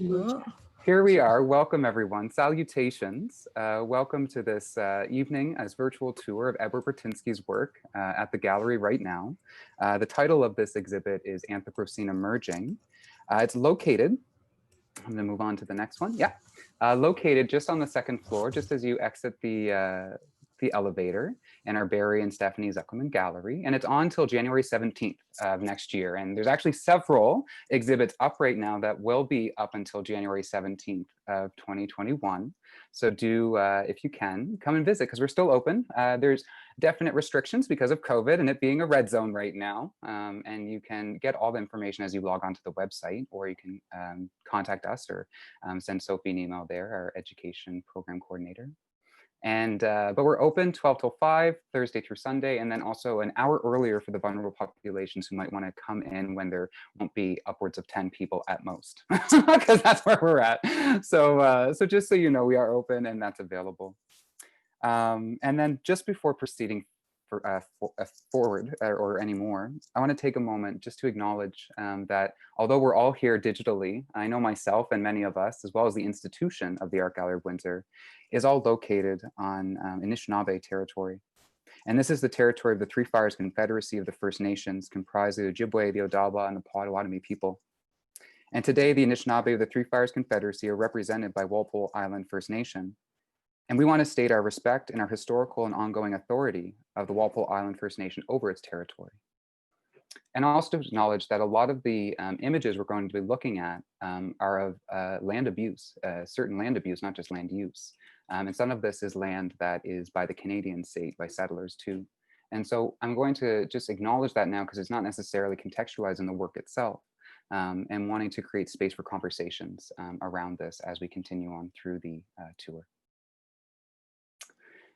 Oh, Here we are. Welcome, everyone. Salutations. Welcome to this evening as virtual tour of Edward Bertinski's work at the gallery right now. The title of this exhibit is Anthropocene Emerging. It's located, I'm going to move on to the next one. Yeah. Located just on the second floor, just as you exit the elevator in our Barry and Stephanie Zuckerman Gallery. And it's on until January 17th of next year. And there's actually several exhibits up right now that will be up until January 17th of 2021. So do, if you can, come and visit because we're still open. There's definite restrictions because of COVID and it being a red zone right now. And you can get all the information as you log onto the website, or you can contact us or send Sophie an email there, our education program coordinator. And but we're open 12 till 5, Thursday through Sunday, and then also an hour earlier for the vulnerable populations who might want to come in when there won't be upwards of 10 people at most, because that's where we're at. So just so you know, we are open and that's available. And then just before proceeding forward or anymore, I want to take a moment just to acknowledge that although we're all here digitally, I know myself and many of us, as well as the institution of the Art Gallery of Windsor, is all located on Anishinaabe territory. And this is the territory of the Three Fires Confederacy of the First Nations, comprised of the Ojibwe, the Odawa, and the Potawatomi people. And today, the Anishinaabe of the Three Fires Confederacy are represented by Walpole Island First Nation. And we want to state our respect and our historical and ongoing authority of the Walpole Island First Nation over its territory. And also to acknowledge that a lot of the images we're going to be looking at are of land abuse, certain land abuse, not just land use. And some of this is land that is by the Canadian state, by settlers too. And so I'm going to just acknowledge that now because it's not necessarily contextualized in the work itself, and wanting to create space for conversations around this as we continue on through the tour.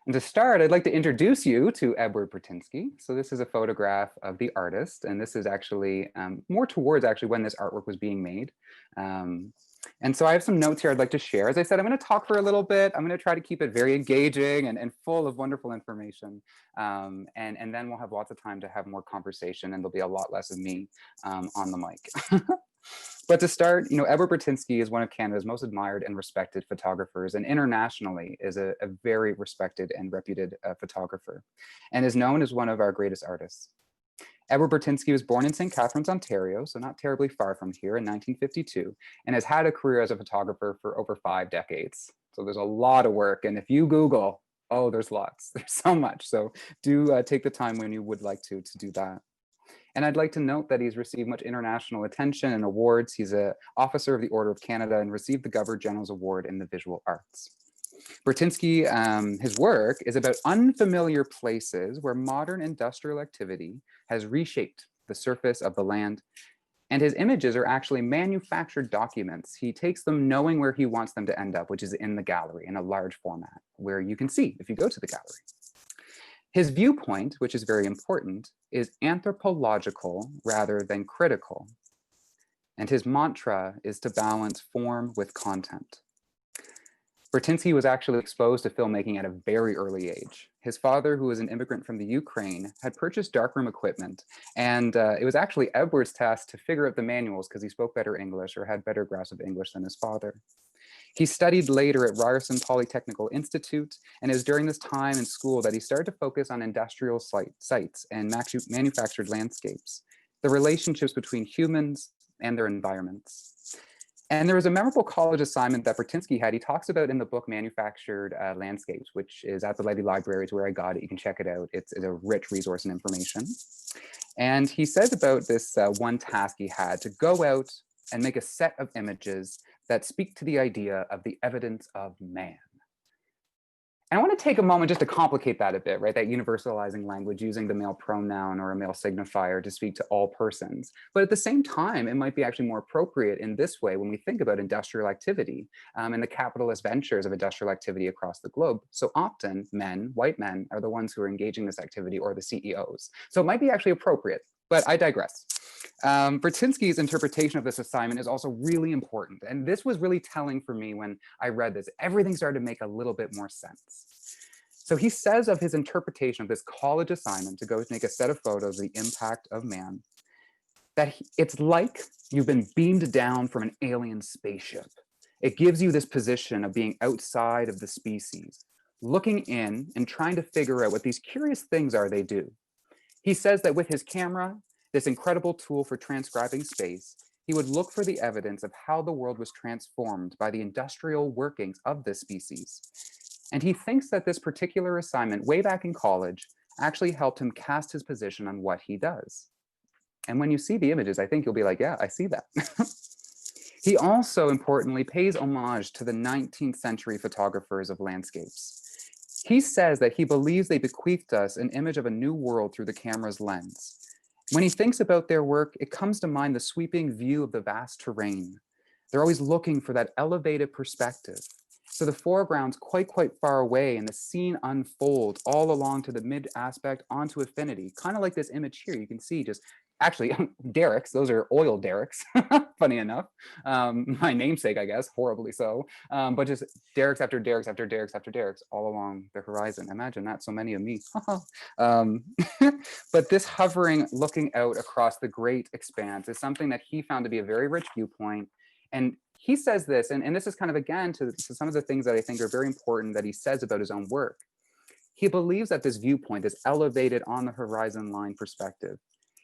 And to start, I'd like to introduce you to Edward Burtynsky. So this is a photograph of the artist, and this is actually more towards actually when this artwork was being made. And so I have some notes here I'd like to share. As I said, I'm going to talk for a little bit. I'm going to try to keep it very engaging and full of wonderful information. And then we'll have lots of time to have more conversation, and there'll be a lot less of me on the mic. But to start, Edward Burtynsky is one of Canada's most admired and respected photographers, and internationally is a very respected and reputed photographer, and is known as one of our greatest artists. Edward Burtynsky was born in St. Catharines, Ontario, so not terribly far from here, in 1952, and has had a career as a photographer for over 5 decades. So there's a lot of work, and if you Google, oh, there's lots, there's so much. So do take the time when you would like to do that. And I'd like to note that he's received much international attention and awards. He's an officer of the Order of Canada and received the Governor-General's Award in the Visual Arts. Burtynsky, his work is about unfamiliar places where modern industrial activity has reshaped the surface of the land. And his images are actually manufactured documents. He takes them knowing where he wants them to end up, which is in the gallery in a large format where you can see if you go to the gallery. His viewpoint, which is very important, is anthropological rather than critical. And his mantra is to balance form with content. Bertinski was actually exposed to filmmaking at a very early age. His father, who was an immigrant from the Ukraine, had purchased darkroom equipment, and it was actually Edward's task to figure out the manuals because he spoke better English or had better grasp of English than his father. He studied later at Ryerson Polytechnical Institute, and it was during this time in school that he started to focus on industrial sites and manufactured landscapes, the relationships between humans and their environments. And there was a memorable college assignment that Burtynsky had. He talks about in the book Manufactured Landscapes, which is at the Levy Libraries where I got it. You can check it out. It's a rich resource and information. And he says about this one task he had to go out and make a set of images that speak to the idea of the evidence of man. And I want to take a moment just to complicate that a bit, right? That universalizing language using the male pronoun or a male signifier to speak to all persons. But at the same time, it might be actually more appropriate in this way when we think about industrial activity and the capitalist ventures of industrial activity across the globe. So often men, white men, are the ones who are engaging this activity, or the CEOs. So it might be actually appropriate, but I digress. Burtynsky's interpretation of this assignment is also really important. And this was really telling for me when I read this. Everything started to make a little bit more sense. So he says of his interpretation of this college assignment to go make a set of photos of the impact of man, that it's like you've been beamed down from an alien spaceship. It gives you this position of being outside of the species, looking in and trying to figure out what these curious things are they do. He says that with his camera, this incredible tool for transcribing space, he would look for the evidence of how the world was transformed by the industrial workings of this species. And he thinks that this particular assignment, way back in college, actually helped him cast his position on what he does. And when you see the images, I think you'll be like, yeah, I see that. He also, importantly, pays homage to the 19th century photographers of landscapes. He says that he believes they bequeathed us an image of a new world through the camera's lens. When he thinks about their work, it comes to mind the sweeping view of the vast terrain. They're always looking for that elevated perspective. So the foreground's quite far away and the scene unfolds all along to the mid aspect onto infinity, kind of like this image here. You can see just actually derricks, those are oil derricks, funny enough. My namesake, I guess, horribly so, but just derricks after derricks after derricks after derricks all along the horizon. Imagine that, so many of me. But this hovering, looking out across the great expanse is something that he found to be a very rich viewpoint. And he says this, and this is kind of, again, to some of the things that I think are very important that he says about his own work. He believes that this viewpoint, this elevated on the horizon line perspective,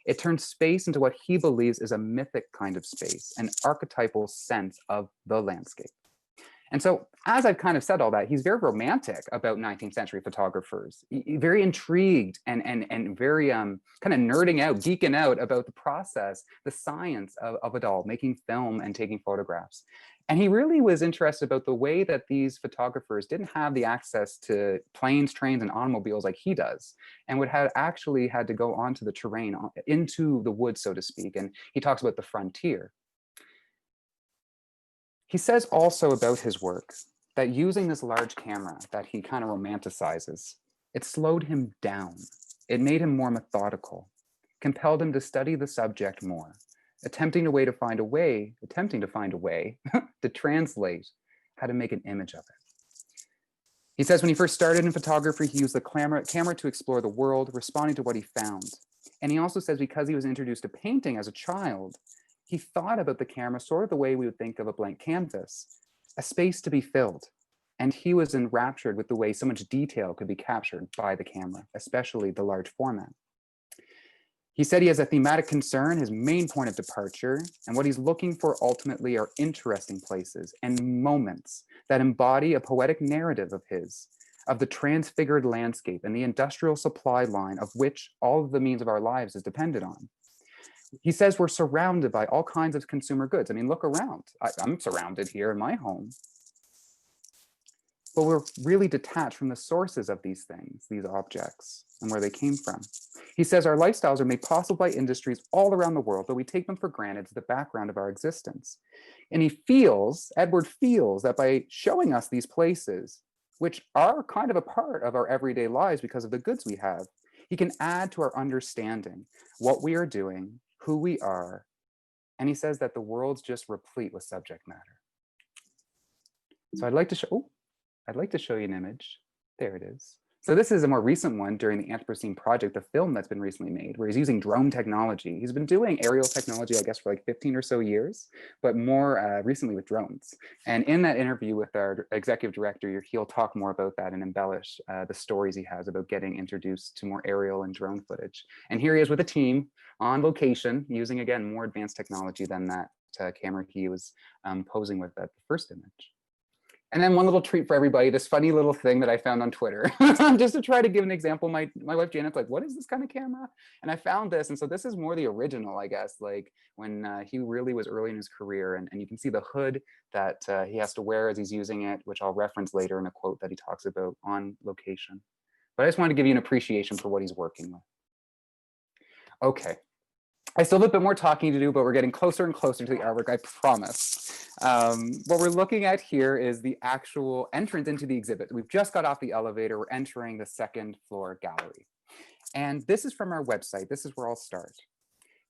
it turns space into what he believes is a mythic kind of space, an archetypal sense of the landscape. And so, as I've kind of said all that, he's very romantic about 19th century photographers, very intrigued and very kind of nerding out, geeking out about the process, the science of it all, making film and taking photographs. And he really was interested about the way that these photographers didn't have the access to planes, trains, and automobiles like he does, and would have actually had to go onto the terrain, into the woods, so to speak. And he talks about the frontier. He says also about his work that using this large camera that he kind of romanticizes, it slowed him down. It made him more methodical, compelled him to study the subject more, attempting to find a way to translate how to make an image of it. He says when he first started in photography, he used the camera to explore the world, responding to what he found. And he also says because he was introduced to painting as a child, he thought about the camera sort of the way we would think of a blank canvas, a space to be filled. And he was enraptured with the way so much detail could be captured by the camera, especially the large format. He said he has a thematic concern, his main point of departure, and what he's looking for ultimately are interesting places and moments that embody a poetic narrative of his, of the transfigured landscape and the industrial supply line of which all of the means of our lives is dependent on. He says we're surrounded by all kinds of consumer goods. I mean, look around. I'm surrounded here in my home. But we're really detached from the sources of these things, these objects, and where they came from. He says our lifestyles are made possible by industries all around the world, but we take them for granted as the background of our existence. And Edward feels that by showing us these places, which are kind of a part of our everyday lives because of the goods we have, he can add to our understanding what we are doing, who we are. And he says that the world's just replete with subject matter. So I'd like to show you an image. There it is. So this is a more recent one during the Anthropocene project, the film that's been recently made, where he's using drone technology. He's been doing aerial technology, I guess, for like 15 or so years, but more recently with drones. And in that interview with our executive director, he'll talk more about that and embellish the stories he has about getting introduced to more aerial and drone footage. And here he is with a team on location, using, again, more advanced technology than that camera he was posing with at the first image. And then one little treat for everybody, this funny little thing that I found on Twitter, just to try to give an example. My wife Janet's like, what is this kind of camera? And I found this. And so this is more the original, I guess, like when he really was early in his career. And you can see the hood that he has to wear as he's using it, which I'll reference later in a quote that he talks about on location. But I just wanted to give you an appreciation for what he's working with. Okay. I still have a bit more talking to do, but we're getting closer and closer to the artwork, I promise. What we're looking at here is the actual entrance into the exhibit. We've just got off the elevator. We're entering the second floor gallery. And this is from our website. This is where I'll start.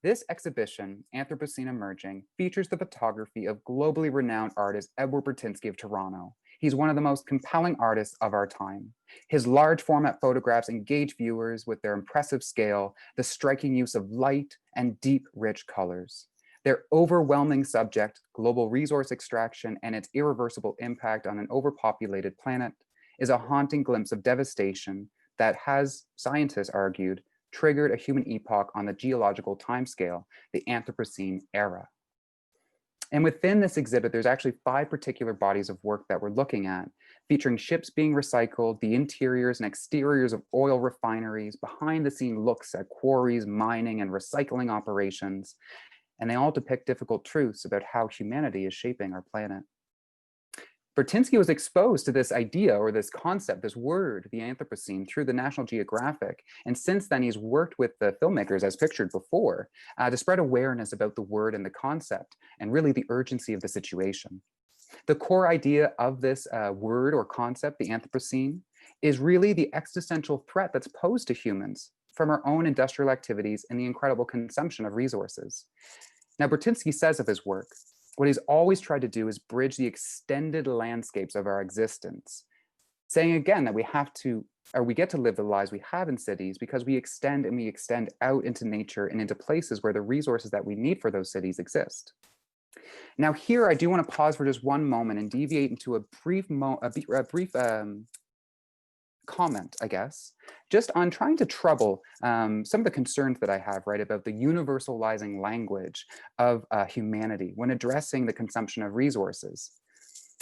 This exhibition, Anthropocene Emerging, features the photography of globally renowned artist Edward Burtynsky of Toronto. He's one of the most compelling artists of our time. His large format photographs engage viewers with their impressive scale, the striking use of light, and deep, rich colors. Their overwhelming subject, global resource extraction and its irreversible impact on an overpopulated planet, is a haunting glimpse of devastation that has, scientists argued, triggered a human epoch on the geological timescale, the Anthropocene era. And within this exhibit, there's actually 5 particular bodies of work that we're looking at, featuring ships being recycled, the interiors and exteriors of oil refineries, behind the scene looks at quarries, mining, and recycling operations. And they all depict difficult truths about how humanity is shaping our planet. Bertinski was exposed to this idea or this concept, this word, the Anthropocene, through the National Geographic. And since then, he's worked with the filmmakers, as pictured before, to spread awareness about the word and the concept, and really the urgency of the situation. The core idea of this word or concept, the Anthropocene, is really the existential threat that's posed to humans from our own industrial activities and the incredible consumption of resources. Now, Burtynsky says of his work, what he's always tried to do is bridge the extended landscapes of our existence, saying again that we get to live the lives we have in cities because we extend out into nature and into places where the resources that we need for those cities exist. Now here, I do want to pause for just one moment and deviate into a brief comment, I guess, just on trying to trouble some of the concerns that I have, right, about the universalizing language of humanity when addressing the consumption of resources.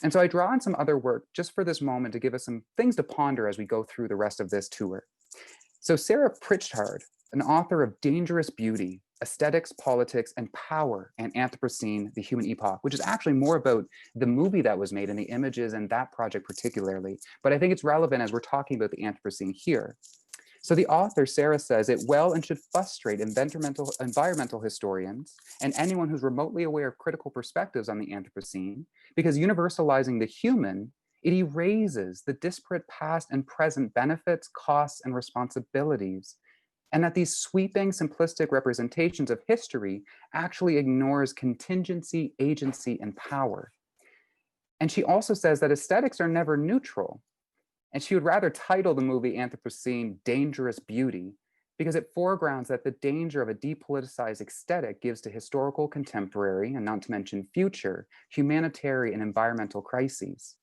And so I draw on some other work just for this moment to give us some things to ponder as we go through the rest of this tour. So Sarah Pritchhard, an author of Dangerous Beauty, Aesthetics, Politics, and Power, and Anthropocene, the Human Epoch, which is actually more about the movie that was made and the images and that project particularly. But I think it's relevant as we're talking about the Anthropocene here. So the author, Sarah, says it well and should frustrate environmental historians and anyone who's remotely aware of critical perspectives on the Anthropocene, because universalizing the human, it erases the disparate past and present benefits, costs, and responsibilities, and that these sweeping, simplistic representations of history actually ignores contingency, agency, and power. And she also says that aesthetics are never neutral. And she would rather title the movie Anthropocene Dangerous Beauty, because it foregrounds that the danger of a depoliticized aesthetic gives to historical, contemporary, and not to mention future, humanitarian and environmental crises.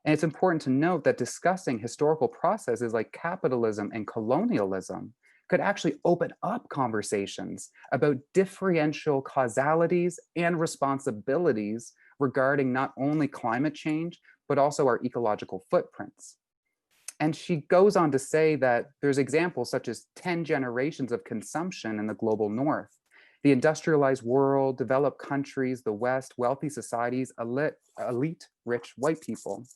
And it's important to note that discussing historical processes like capitalism and colonialism could actually open up conversations about differential causalities and responsibilities regarding not only climate change, but also our ecological footprints. And she goes on to say that there's examples such as 10 generations of consumption in the global north, the industrialized world, developed countries, the West, wealthy societies, elite, rich white people.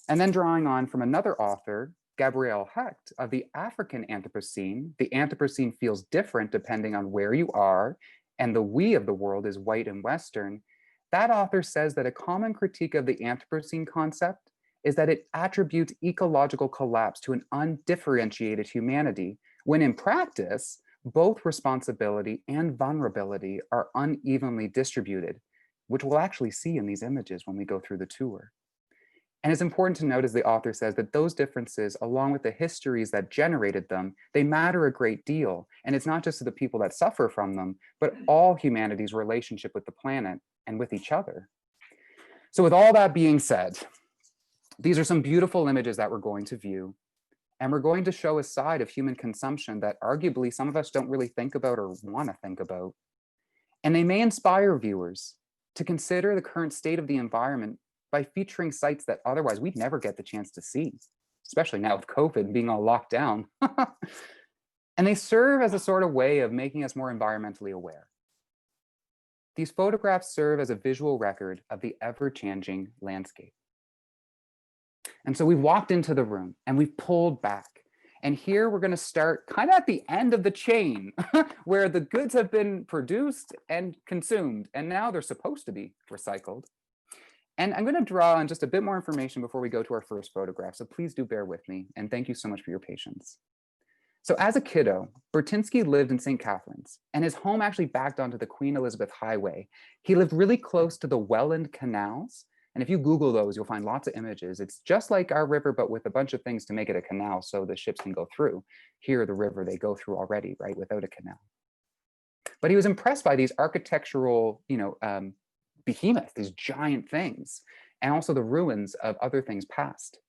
And then drawing on from another author, Gabrielle Hecht, of the African Anthropocene, the Anthropocene feels different depending on where you are, and the we of the world is white and Western. That author says that a common critique of the Anthropocene concept is that it attributes ecological collapse to an undifferentiated humanity, when in practice, both responsibility and vulnerability are unevenly distributed, which we'll actually see in these images when we go through the tour. And it's important to note, as the author says, that those differences, along with the histories that generated them, they matter a great deal. And it's not just to the people that suffer from them, but all humanity's relationship with the planet and with each other. So with all that being said, these are some beautiful images that we're going to view. And we're going to show a side of human consumption that arguably some of us don't really think about or want to think about. And they may inspire viewers to consider the current state of the environment by featuring sites that otherwise we'd never get the chance to see, especially now with COVID being all locked down. And they serve as a sort of way of making us more environmentally aware. These photographs serve as a visual record of the ever-changing landscape. And so we've walked into the room and we've pulled back. And here we're going to start kind of at the end of the chain where the goods have been produced and consumed, and now they're supposed to be recycled. And I'm going to draw on just a bit more information before we go to our first photograph. So please do bear with me. And thank you so much for your patience. So as a kiddo, Bertinski lived in St. Catharines, and his home actually backed onto the Queen Elizabeth Highway. He lived really close to the Welland canals. And if you Google those, you'll find lots of images. It's just like our river, but with a bunch of things to make it a canal so the ships can go through. Here, the river, they go through already, right, without a canal. But he was impressed by these architectural, behemoths, these giant things, and also the ruins of other things past.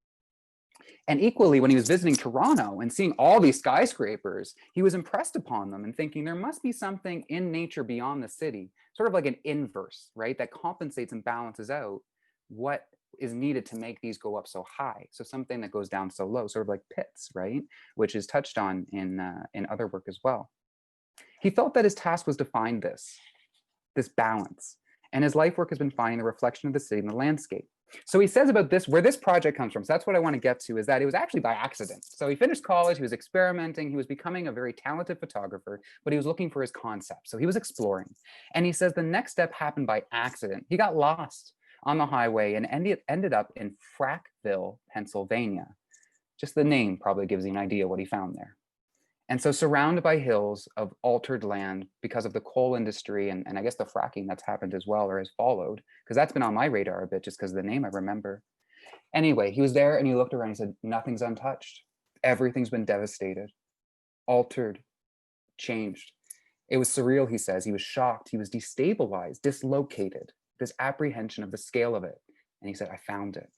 And equally, when he was visiting Toronto and seeing all these skyscrapers, he was impressed upon them and thinking there must be something in nature beyond the city, sort of like an inverse, right, that compensates and balances out what is needed to make these go up so high. So something that goes down so low, sort of like pits, right, which is touched on in other work as well. He felt that his task was to find this balance, and his life work has been finding the reflection of the city and the landscape. So he says about this, where this project comes from, so that's what I want to get to, is that it was actually by accident. So he finished college, he was experimenting, he was becoming a very talented photographer, but he was looking for his concept. So he was exploring. And he says the next step happened by accident. He got lost on the highway and ended up in Frackville, Pennsylvania. Just the name probably gives you an idea what he found there. And so surrounded by hills of altered land because of the coal industry and I guess the fracking that's happened as well or has followed, because that's been on my radar a bit just because of the name I remember. Anyway, he was there and he looked around and he said, nothing's untouched. Everything's been devastated, altered, changed. It was surreal, he says. He was shocked. He was destabilized, dislocated, this apprehension of the scale of it. And he said, I found it.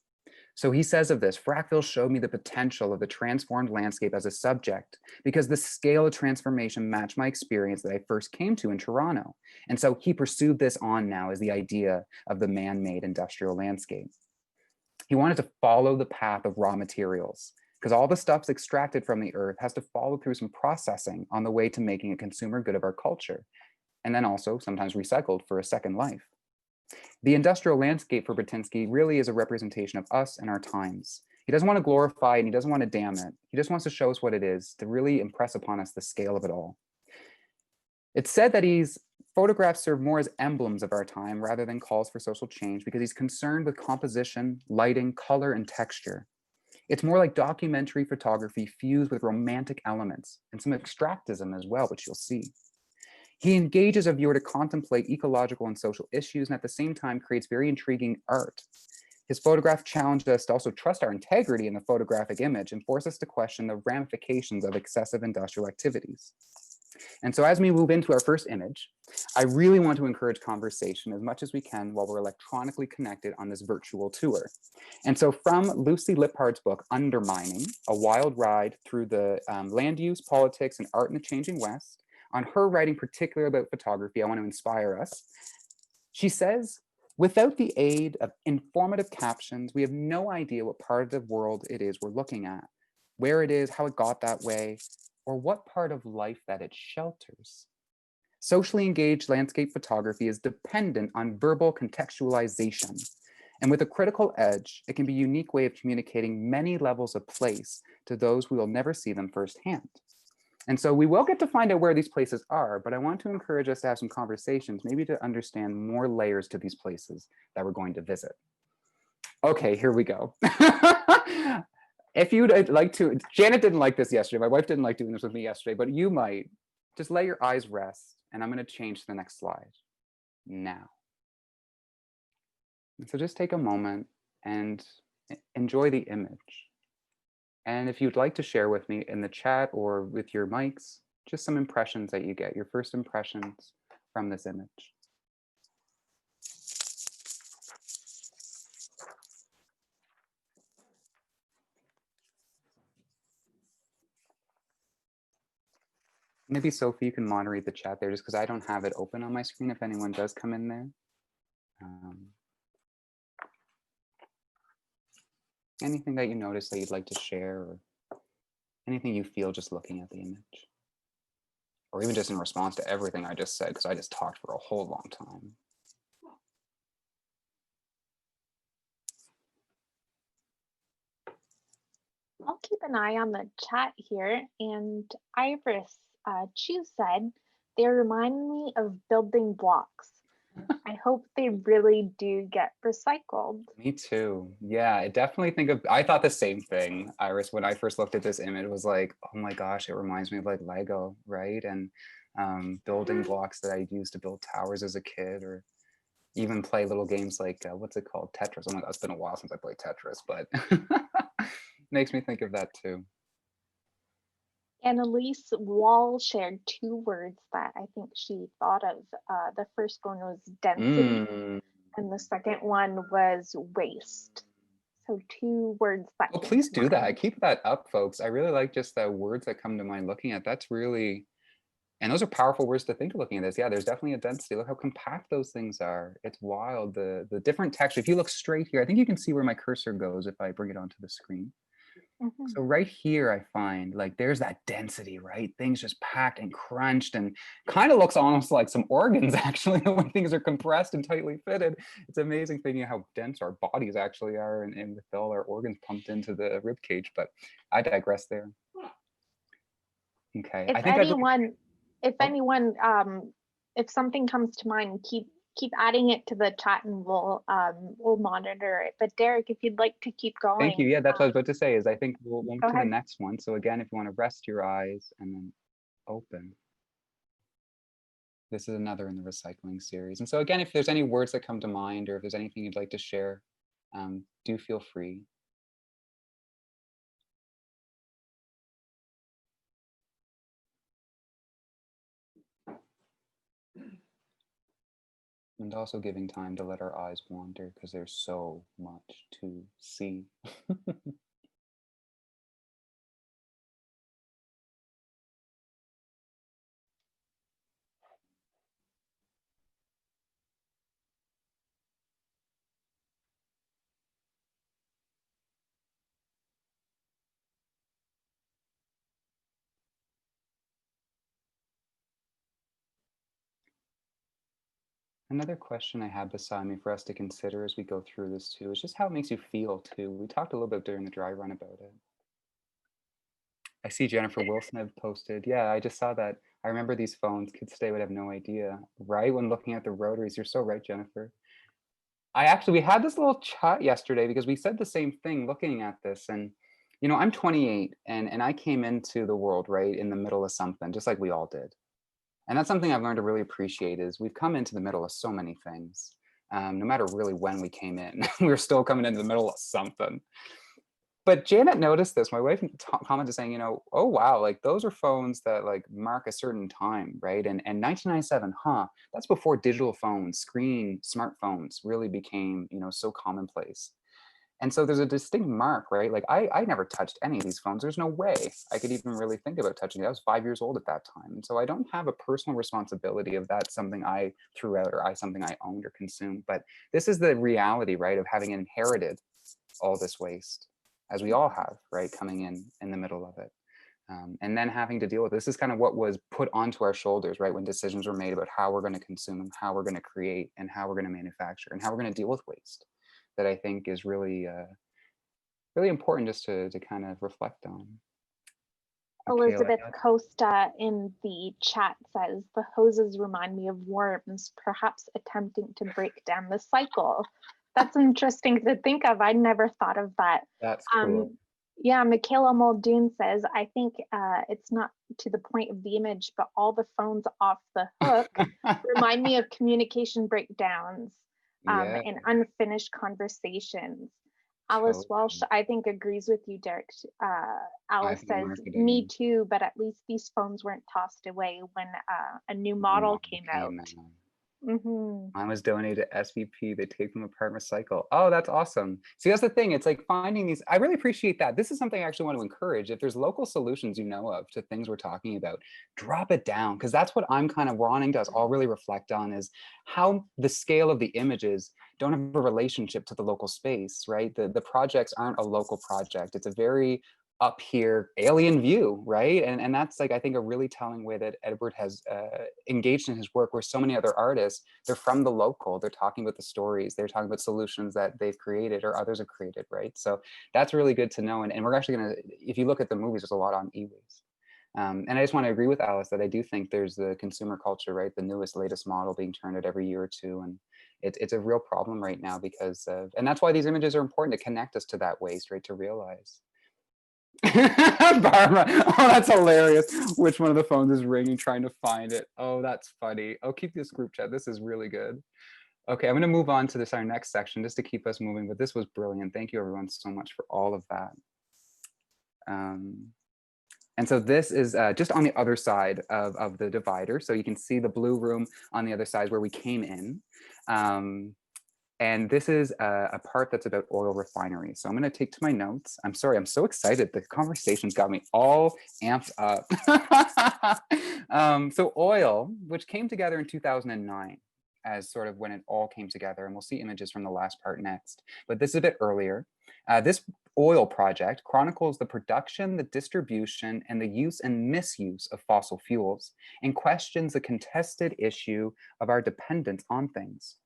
So he says of this, Frackville showed me the potential of the transformed landscape as a subject because the scale of transformation matched my experience that I first came to in Toronto. And so he pursued this on now as the idea of the man-made industrial landscape. He wanted to follow the path of raw materials because all the stuff's extracted from the earth has to follow through some processing on the way to making a consumer good of our culture, and then also sometimes recycled for a second life. The industrial landscape for Bertinski really is a representation of us and our times. He doesn't want to glorify it and he doesn't want to damn it. He just wants to show us what it is, to really impress upon us the scale of it all. It's said that photographs serve more as emblems of our time rather than calls for social change because he's concerned with composition, lighting, color, and texture. It's more like documentary photography fused with romantic elements and some extractism as well, which you'll see. He engages a viewer to contemplate ecological and social issues and at the same time creates very intriguing art. His photograph challenged us to also trust our integrity in the photographic image and force us to question the ramifications of excessive industrial activities. And so as we move into our first image, I really want to encourage conversation as much as we can while we're electronically connected on this virtual tour. And so from Lucy Lippard's book, Undermining, A Wild Ride Through the Land Use, Politics, and Art in the Changing West, on her writing particularly about photography, I want to inspire us. She says, without the aid of informative captions, we have no idea what part of the world it is we're looking at, where it is, how it got that way, or what part of life that it shelters. Socially engaged landscape photography is dependent on verbal contextualization. And with a critical edge, it can be a unique way of communicating many levels of place to those who will never see them firsthand. And so we will get to find out where these places are, but I want to encourage us to have some conversations, maybe to understand more layers to these places that we're going to visit. Okay, here we go. If you'd like to, Janet didn't like this yesterday. My wife didn't like doing this with me yesterday, but you might. Just let your eyes rest, and I'm going to change to the next slide now. And so just take a moment and enjoy the image. And if you'd like to share with me in the chat or with your mics, just some impressions that you get, your first impressions from this image. Maybe Sophie, you can moderate the chat there just because I don't have it open on my screen if anyone does come in there. Anything that you notice that you'd like to share or anything you feel just looking at the image? Or even just in response to everything I just said, because I just talked for a whole long time. I'll keep an eye on the chat here. And Iris Chu said, they remind me of building blocks. I hope they really do get recycled. Me too. Yeah, I definitely I thought the same thing, Iris, when I first looked at this image. Was like, oh my gosh, it reminds me of like Lego, right? And building blocks that I used to build towers as a kid, or even play little games like, what's it called? Tetris. Oh my God, it's been a while since I played Tetris, but makes me think of that too. Annalise Wall shared two words that I think she thought of. The first one was density, Mm. and the second one was waste. So two words that Oh, came please to do that. mind. Keep that up, folks. I really like just the words that come to mind looking at. That's really, and those are powerful words to think of looking at this. Yeah, there's definitely a density. Look how compact those things are. It's wild. The different texture. If you look straight here, I think you can see where my cursor goes if I bring it onto the screen. Mhm. So right here, I find like there's that density, right? Things just packed and crunched and kind of looks almost like some organs, actually, the way things are compressed and tightly fitted. It's amazing thinking how dense our bodies actually are and with all our organs pumped into the rib cage. But I digress there. Okay, If I think I've, anyone, if oh, anyone, if something comes to mind, keep adding it to the chat, and we'll monitor it. But Derek, if you'd like to keep thank you. going, Yeah, that's what I was about to say is I think we'll move go to the ahead. next one. So again, if you want to rest your eyes and then open. This is another in the recycling series. And so again, if there's any words that come to mind or if there's anything you'd like to share, do feel free. And also giving time to let our eyes wander because there's so much to see. Another question I have beside me for us to consider as we go through this too is just how it makes you feel too. We talked a little bit during the dry run about it. I see Jennifer Wilson have posted. Yeah, I just saw that. I remember these phones. Kids today would have no idea, right? When looking at the rotaries, you're so right, Jennifer. We had this little chat yesterday because we said the same thing looking at this. And, I'm 28 and I came into the world, right, in the middle of something, just like we all did. And that's something I've learned to really appreciate is we've come into the middle of so many things. No matter really when we came in, we were still coming into the middle of something. But Janet noticed this. My wife commented saying, oh wow, like those are phones that like mark a certain time, right? And 1997, huh? That's before digital phones, smartphones really became, so commonplace. And so there's a distinct mark, right? Like I never touched any of these phones. There's no way I could even really think about touching it. I was 5 years old at that time. And so I don't have a personal responsibility of that something I threw out or something I owned or consumed. But this is the reality, right, of having inherited all this waste, as we all have, right, coming in the middle of it. And then having to deal with this is kind of what was put onto our shoulders, right, when decisions were made about how we're going to consume and how we're going to create and how we're going to manufacture and how we're going to deal with waste. That I think is really, really important just to kind of reflect on. Michaela, Elizabeth Costa in the chat says the hoses remind me of worms, perhaps attempting to break down the cycle. That's interesting to think of. I never thought of that. that's cool. Yeah, Michaela Muldoon says, I think it's not to the point of the image, but all the phones off the hook remind me of communication breakdowns Yeah, and unfinished conversations. Alice Walsh, totally. I think, agrees with you, Derek. I Alice think says, me marketing too, but at least these phones weren't tossed away when a new model came out. came out. Mm-hmm. Mine was donated to SVP. They take them apart, recycle. Oh, that's awesome. See, that's the thing. It's like finding these. I really appreciate that. This is something I actually want to encourage. If there's local solutions you know of to things we're talking about, drop it down because that's what I'm kind of wanting us all really reflect on is how the scale of the images don't have a relationship to the local space, right? The projects aren't a local project. It's a very up here alien view, right? And that's like I think a really telling way that Edward has engaged in his work where so many other artists, they're from the local, they're talking about the stories, they're talking about solutions that they've created or others have created, right? So that's really good to know. And we're actually gonna, if you look at the movies, there's a lot on e-waste. And I just want to agree with Alice that I do think there's the consumer culture, right? The newest, latest model being turned out every year or two. And it's a real problem right now because of, and that's why these images are important to connect us to that waste, right? To realize. Barbara, oh, that's hilarious. Which one of the phones is ringing, trying to find it? Oh, that's funny. Oh, keep this group chat. This is really good. Okay, I'm going to move on to our next section just to keep us moving, but this was brilliant. Thank you everyone so much for all of that. And so this is just on the other side of the divider. So you can see the blue room on the other side where we came in. And this is a part that's about oil refineries. So I'm going to take to my notes. I'm sorry, I'm so excited. The conversation's got me all amped up. So oil, which came together in 2009 as sort of when it all came together. And we'll see images from the last part next. But this is a bit earlier. This oil project chronicles the production, the distribution, and the use and misuse of fossil fuels and questions the contested issue of our dependence on things.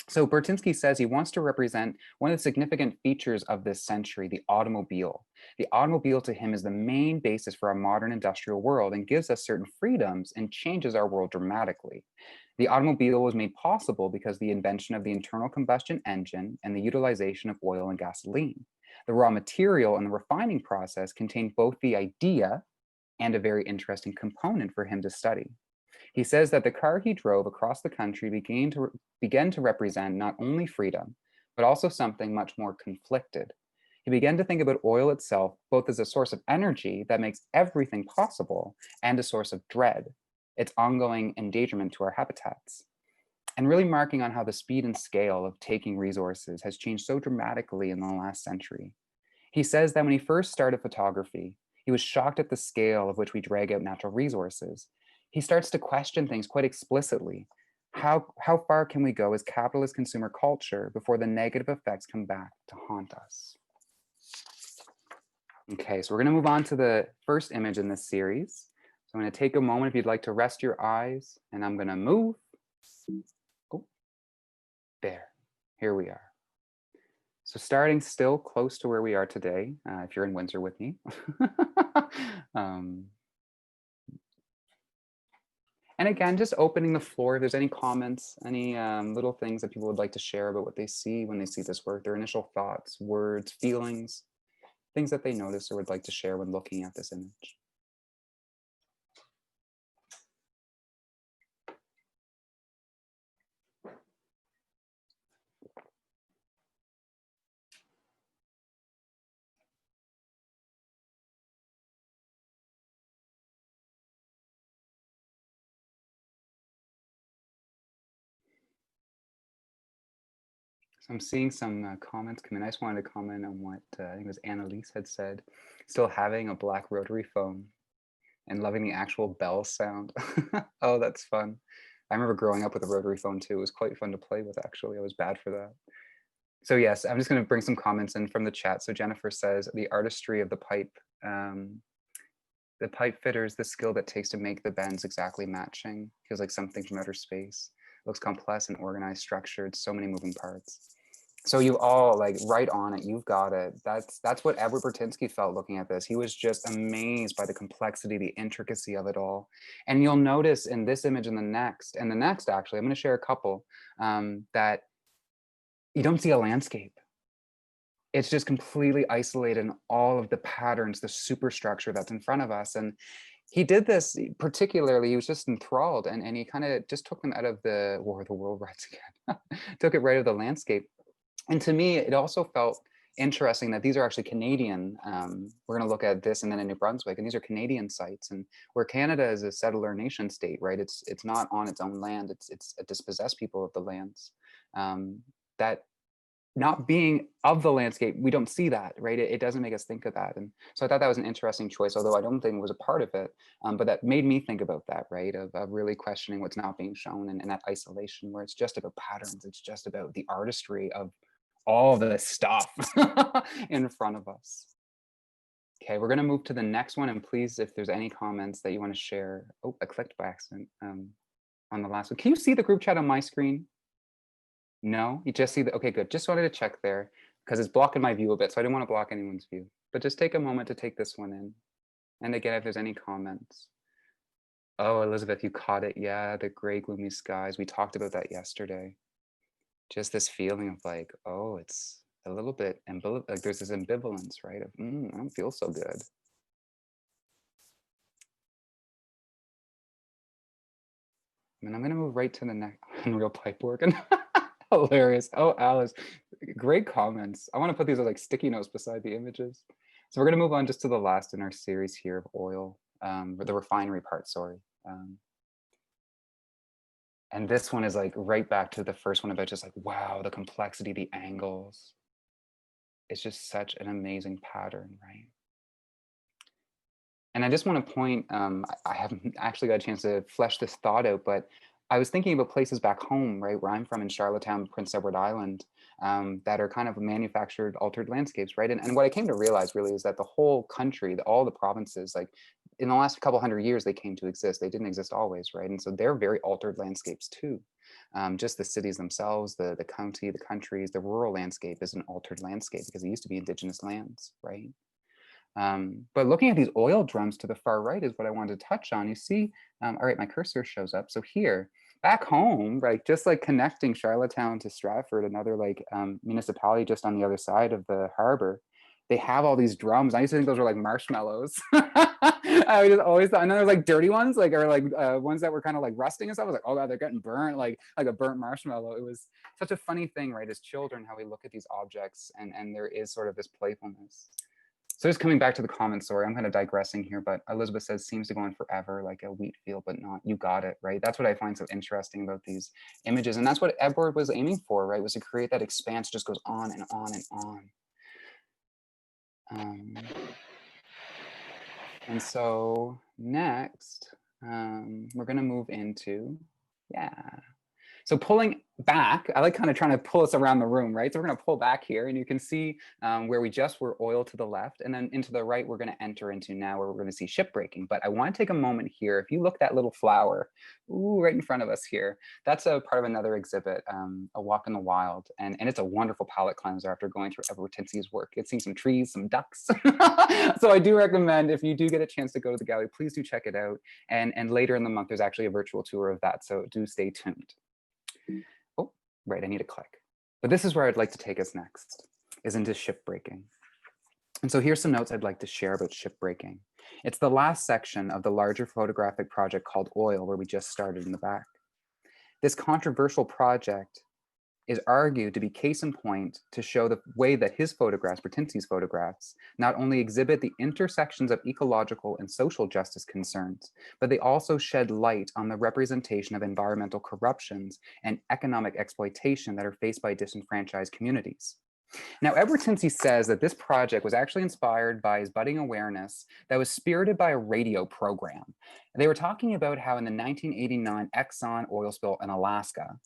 So Bertinski says he wants to represent one of the significant features of this century, the automobile. The automobile to him is the main basis for our modern industrial world and gives us certain freedoms and changes our world dramatically. The automobile was made possible because of the invention of the internal combustion engine and the utilization of oil and gasoline. The raw material in the refining process contained both the idea and a very interesting component for him to study. He says that the car he drove across the country began to represent not only freedom, but also something much more conflicted. He began to think about oil itself both as a source of energy that makes everything possible and a source of dread, its ongoing endangerment to our habitats, and really marking on how the speed and scale of taking resources has changed so dramatically in the last century. He says that when he first started photography, he was shocked at the scale of which we drag out natural resources. He starts to question things quite explicitly. How far can we go as capitalist consumer culture before the negative effects come back to haunt us? Okay, so we're going to move on to the first image in this series. So I'm going to take a moment if you'd like to rest your eyes, and I'm going to move. Oh, there, here we are. So starting still close to where we are today, if you're in Windsor with me. And again, just opening the floor, if there's any comments, any little things that people would like to share about what they see when they see this work, their initial thoughts, words, feelings, things that they notice or would like to share when looking at this image. So I'm seeing some comments come in. I just wanted to comment on what I think it was Annalise had said. Still having a black rotary phone and loving the actual bell sound. Oh, that's fun. I remember growing up with a rotary phone too. It was quite fun to play with, actually. I was bad for that. So yes, I'm just going to bring some comments in from the chat. So Jennifer says, the artistry of the pipe fitters, the skill that takes to make the bends exactly matching. Feels like something from outer space. Looks complex and organized, structured, so many moving parts. So you all like right on it. You've got it. That's what Edward Burtynsky felt looking at this. He was just amazed by the complexity, the intricacy of it all. And you'll notice in this image and the next actually, I'm going to share a couple that you don't see a landscape. It's just completely isolated in all of the patterns, the superstructure that's in front of us. And he did this particularly, he was just enthralled and he kind of just took them out of the War of the World Rights again, took it right out of the landscape. And to me, it also felt interesting that these are actually Canadian. We're going to look at this and then in New Brunswick, and these are Canadian sites. And where Canada is a settler nation state, right? It's not on its own land. It's a dispossessed people of the lands. That not being of the landscape, we don't see that, right? It doesn't make us think of that. And so I thought that was an interesting choice, although I don't think it was a part of it. But that made me think about that, right? Of really questioning what's not being shown and that isolation where it's just about patterns. It's just about the artistry of all the stuff in front of us. Okay, we're going to move to the next one. And please, if there's any comments that you want to share. Oh, I clicked by accident on the last one. Can you see the group chat on my screen? No, you just see the, okay, good. Just wanted to check there because it's blocking my view a bit. So I didn't want to block anyone's view, but just take a moment to take this one in And again, if there's any comments. Oh, Elizabeth, you caught it. Yeah, the gray, gloomy skies. We talked about that yesterday. Just this feeling of like, oh, it's a little bit, like there's this ambivalence, right? Of, I don't feel so good. And I'm going to move right to the next Unreal pipe organ. Hilarious. Oh, Alice, great comments. I want to put these as like sticky notes beside the images. So we're going to move on just to the last in our series here of oil, the refinery part, sorry. And this one is like right back to the first one about just like, wow, the complexity, the angles. It's just such an amazing pattern, right? And I just want to point, I haven't actually got a chance to flesh this thought out, but I was thinking about places back home, right, where I'm from in Charlottetown, Prince Edward Island, that are kind of manufactured altered landscapes, right? And what I came to realize really is that the whole country, all the provinces, like in the last couple hundred years, they came to exist. They didn't exist always, right? And so they're very altered landscapes too. Just the cities themselves, the county, the countries, the rural landscape is an altered landscape because it used to be indigenous lands, right? But looking at these oil drums to the far right is what I wanted to touch on. You see, all right, my cursor shows up. So here, back home, right, just like connecting Charlottetown to Stratford, another like municipality just on the other side of the harbor, they have all these drums. I used to think those were like marshmallows. I just always thought, and then there's like dirty ones, like or like ones that were kind of like rusting and stuff. I was like, oh god, they're getting burnt, like a burnt marshmallow. It was such a funny thing, right? As children, how we look at these objects, and there is sort of this playfulness. So just coming back to the comments, sorry, I'm kind of digressing here, but Elizabeth says seems to go on forever, like a wheat field, but not. You got it, right? That's what I find so interesting about these images. And that's what Edward was aiming for, right? Was to create that expanse, just goes on and on and on. And so next, we're gonna move into, so pulling back, I like kind of trying to pull us around the room, right? So we're going to pull back here and you can see where we just were oil to the left, and then into the right, we're going to enter into now where we're going to see shipbreaking. But I want to take a moment here. If you look at that little flower, right in front of us here, that's a part of another exhibit, A Walk in the Wild. And it's a wonderful palette cleanser after going through Bertinski's work. It's seen some trees, some ducks. So I do recommend, if you do get a chance to go to the gallery, please do check it out. And later in the month, there's actually a virtual tour of that. So do stay tuned. Oh, right, I need a click. But this is where I'd like to take us next, is into shipbreaking. And so here's some notes I'd like to share about shipbreaking. It's the last section of the larger photographic project called Oil, where we just started in the back. This controversial project is argued to be case in point to show the way that his photographs, Bertinski's photographs, not only exhibit the intersections of ecological and social justice concerns, but they also shed light on the representation of environmental corruptions and economic exploitation that are faced by disenfranchised communities. Now, Bertinski says that this project was actually inspired by his budding awareness that was spirited by a radio program. They were talking about how in the 1989 Exxon oil spill in Alaska,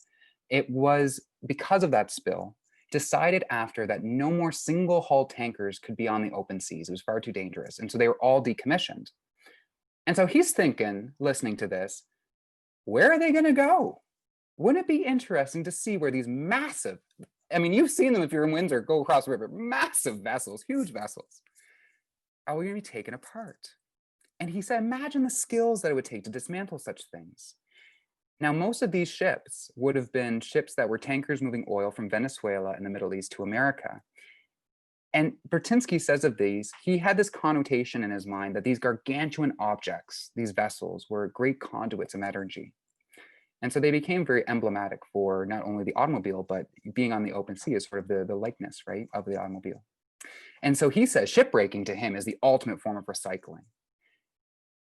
it was because of that spill decided after that no more single hull tankers could be on the open seas. It was far too dangerous. And so they were all decommissioned. And so he's thinking, listening to this, where are they going to go? Wouldn't it be interesting to see where these massive, I mean, you've seen them if you're in Windsor, go across the river, massive vessels, huge vessels, are we going to be taken apart? And he said, imagine the skills that it would take to dismantle such things. Now, most of these ships would have been ships that were tankers moving oil from Venezuela in the Middle East to America. And Burtynsky says of these, he had this connotation in his mind that these gargantuan objects, these vessels, were great conduits of energy. And so they became very emblematic for not only the automobile, but being on the open sea is sort of the likeness, right, of the automobile. And so he says shipbreaking to him is the ultimate form of recycling.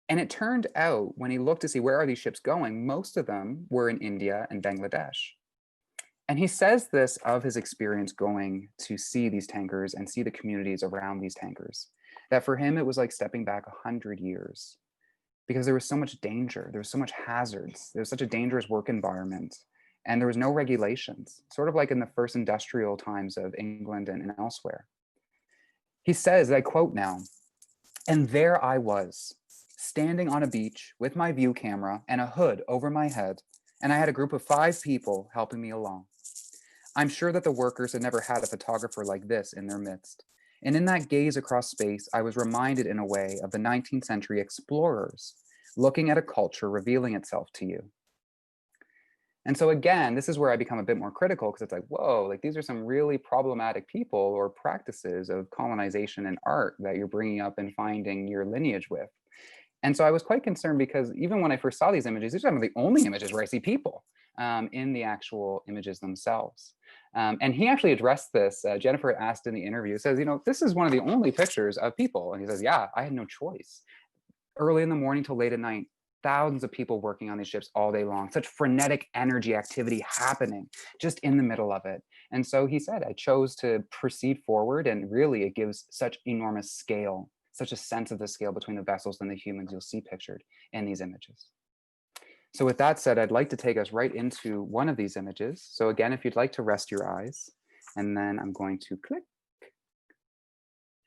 And it turned out when he looked to see where are these ships going, most of them were in India and Bangladesh. And he says this of his experience going to see these tankers and see the communities around these tankers, that for him, it was like stepping back 100 years because there was so much danger. There was so much hazards. There was such a dangerous work environment and there was no regulations, sort of like in the first industrial times of England and elsewhere. He says, I quote now, "And there I was, standing on a beach with my view camera and a hood over my head, and I had a group of 5 people helping me along. I'm sure that the workers had never had a photographer like this in their midst. And in that gaze across space, I was reminded in a way of the 19th century explorers looking at a culture revealing itself to you. And so again, this is where I become a bit more critical because it's like, whoa, like these are some really problematic people or practices of colonization and art that you're bringing up and finding your lineage with. And so I was quite concerned because even when I first saw these images, these are some of the only images where I see people in the actual images themselves. And he actually addressed this. Jennifer asked in the interview, says, you know, this is one of the only pictures of people. And he says, yeah, I had no choice. Early in the morning till late at night, thousands of people working on these ships all day long, such frenetic energy activity happening just in the middle of it. And so he said, I chose to proceed forward, and really it gives such enormous scale, such a sense of the scale between the vessels and the humans you'll see pictured in these images. So with that said, I'd like to take us right into one of these images. So again, if you'd like to rest your eyes, and then I'm going to click.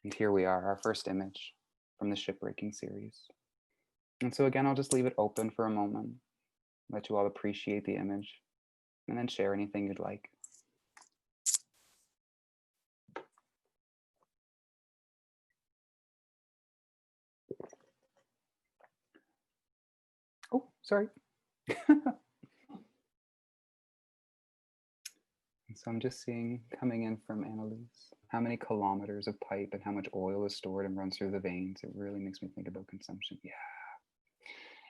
And here we are, our first image from the shipbreaking series. And so again, I'll just leave it open for a moment, let you all appreciate the image, and then share anything you'd like. Oh, sorry. So I'm just seeing, coming in from Annalise, how many kilometers of pipe and how much oil is stored and runs through the veins. It really makes me think about consumption. Yeah.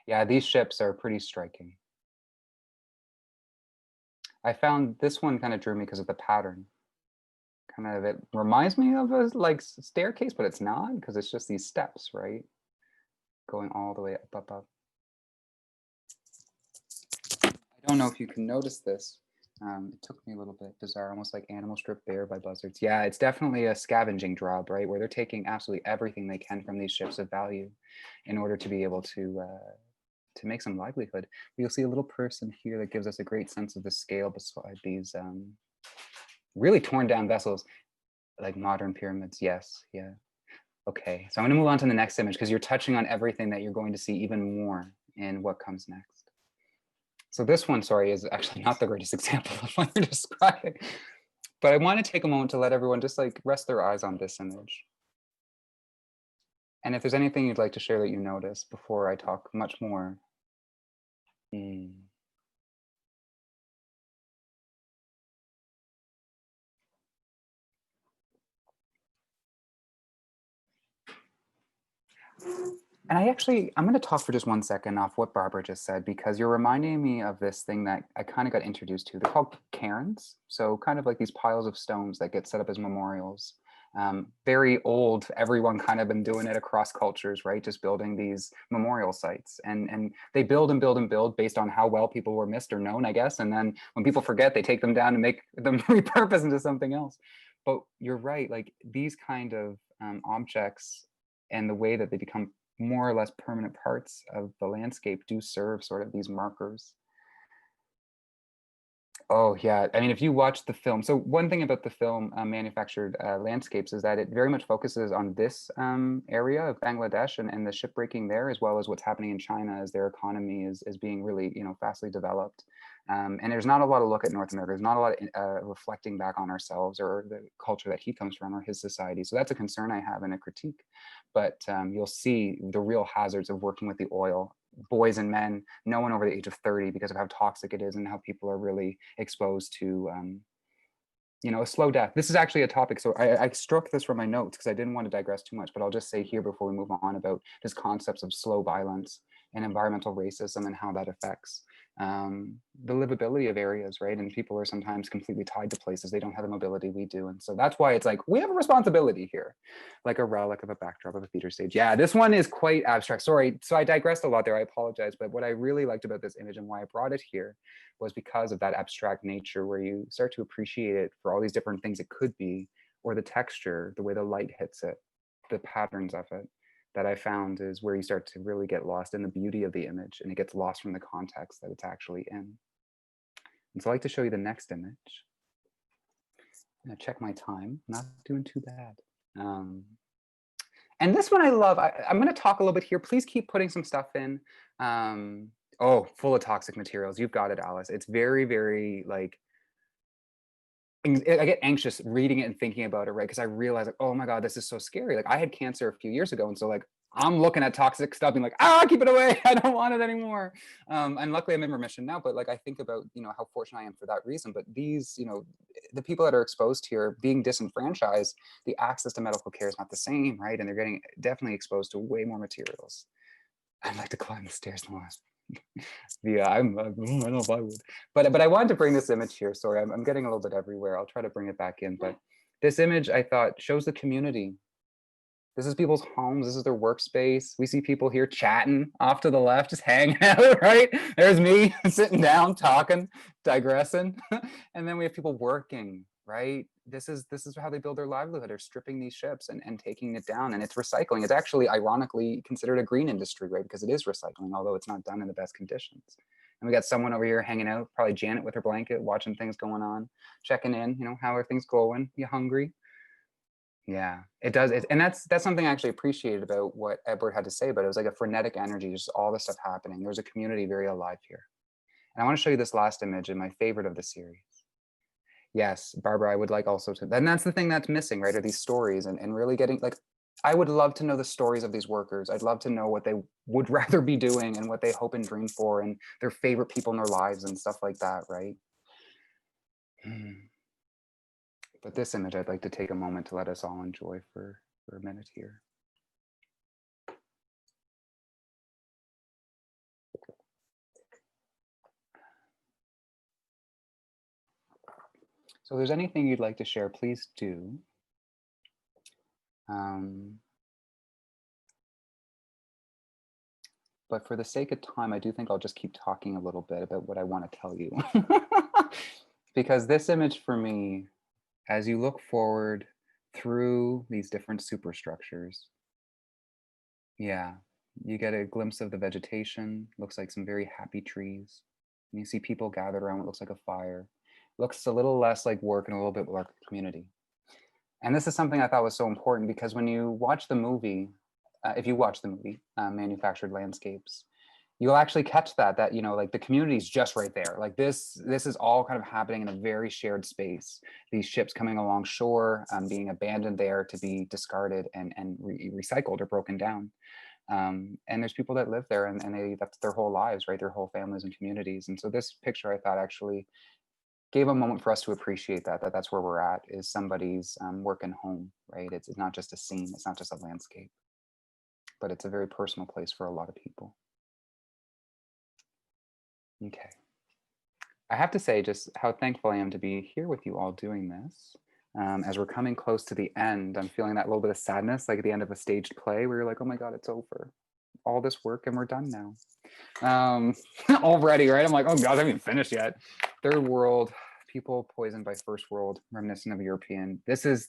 Yeah, these ships are pretty striking. I found this one kind of drew me because of the pattern. Kind of, it reminds me of a like staircase, but it's not, because it's just these steps, right? Going all the way up, up, up. I don't know if you can notice this. It took me a little bit bizarre, almost like animal stripped bare by buzzards. Yeah, it's definitely a scavenging job, right? Where they're taking absolutely everything they can from these ships of value in order to be able to make some livelihood. You'll see a little person here that gives us a great sense of the scale beside these really torn down vessels, like modern pyramids. Yes, yeah. Okay, so I'm gonna move on to the next image because you're touching on everything that you're going to see even more in what comes next. So this one, sorry, is actually not the greatest example of what you're describing, but I want to take a moment to let everyone just like rest their eyes on this image. And if there's anything you'd like to share that you notice before I talk much more. And I'm going to talk for just 1 second off what Barbara just said, because you're reminding me of this thing that I kind of got introduced to. They're called cairns. So kind of like these piles of stones that get set up as memorials. Very old, everyone kind of been doing it across cultures, right? Just building these memorial sites. And they build and build and build based on how well people were missed or known, I guess. And then when people forget, they take them down and make them repurpose into something else. But you're right, like these kind of objects and the way that they become more or less permanent parts of the landscape do serve sort of these markers. Oh yeah, I mean, if you watch the film, so one thing about the film Manufactured Landscapes is that it very much focuses on this area of Bangladesh and the shipbreaking there, as well as what's happening in China as their economy is being really, fastly developed. And there's not a lot of look at North America. There's not a lot of reflecting back on ourselves or the culture that he comes from or his society. So that's a concern I have and a critique. But you'll see the real hazards of working with the oil. Boys and men, no one over the age of 30, because of how toxic it is and how people are really exposed to a slow death. This is actually a topic, so I struck this from my notes because I didn't want to digress too much, but I'll just say here before we move on about just concepts of slow violence and environmental racism and how that affects the livability of areas, right? And people are sometimes completely tied to places. They don't have the mobility we do. And so that's why it's like, we have a responsibility here, like a relic of a backdrop of a theater stage. Yeah, this one is quite abstract. Sorry, so I digressed a lot there, I apologize. But what I really liked about this image and why I brought it here was because of that abstract nature where you start to appreciate it for all these different things it could be, or the texture, the way the light hits it, the patterns of it. That I found is where you start to really get lost in the beauty of the image, and it gets lost from the context that it's actually in. And so I like to show you the next image. I'm gonna check my time, not doing too bad. And this one I love. I'm gonna talk a little bit here. Please keep putting some stuff in. Oh, full of toxic materials. You've got it, Alice. It's very, very like, I get anxious reading it and thinking about it, right? Because I realize, like, oh my God, this is so scary. Like, I had cancer a few years ago, and so like I'm looking at toxic stuff, being like, keep it away. I don't want it anymore. And luckily, I'm in remission now. But like, I think about, you know, how fortunate I am for that reason. But these, you know, the people that are exposed here, being disenfranchised, the access to medical care is not the same, right? And they're getting definitely exposed to way more materials. I'd like to climb the stairs more. Yeah, I don't know if I would, but I wanted to bring this image here. Sorry, I'm getting a little bit everywhere. I'll try to bring it back in, but this image I thought shows the community. This is people's homes. This is their workspace. We see people here chatting off to the left, just hanging out, right? There's me sitting down, talking, digressing. And then we have people working, right? This is how they build their livelihood. They're stripping these ships and taking it down, and it's recycling. It's actually ironically considered a green industry, right? Because it is recycling, although it's not done in the best conditions. And we got someone over here hanging out, probably Janet with her blanket, watching things going on, checking in, you know, how are things going? You hungry? Yeah, it does. And that's something I actually appreciated about what Edward had to say, but it was like a frenetic energy, just all this stuff happening. There's a community very alive here. And I want to show you this last image and my favorite of the series. Yes, Barbara, I would like also to, and that's the thing that's missing, right? Are these stories and really getting like, I would love to know the stories of these workers. I'd love to know what they would rather be doing and what they hope and dream for and their favorite people in their lives and stuff like that, right? But this image, I'd like to take a moment to let us all enjoy for a minute here. So if there's anything you'd like to share, please do. But for the sake of time, I do think I'll just keep talking a little bit about what I want to tell you. Because this image for me, as you look forward through these different superstructures, yeah, you get a glimpse of the vegetation, looks like some very happy trees. And you see people gathered around what looks like a fire. Looks a little less like work and a little bit more like a community. And this is something I thought was so important because when you watch the movie, if you watch the movie, Manufactured Landscapes, you'll actually catch that, you know, like the community is just right there. Like this is all kind of happening in a very shared space. These ships coming along shore, being abandoned there to be discarded and recycled or broken down. And there's people that live there and that's their whole lives, right? Their whole families and communities. And so this picture I thought actually gave a moment for us to appreciate that's where we're at, is somebody's work and home, right? It's not just a scene, it's not just a landscape, but it's a very personal place for a lot of people. Okay. I have to say just how thankful I am to be here with you all doing this. As we're coming close to the end, I'm feeling that little bit of sadness, like at the end of a staged play where you're like, oh my God, it's over. All this work and we're done now. Already, right? I'm like, oh God, I haven't even finished yet. Third world, people poisoned by first world, reminiscent of European.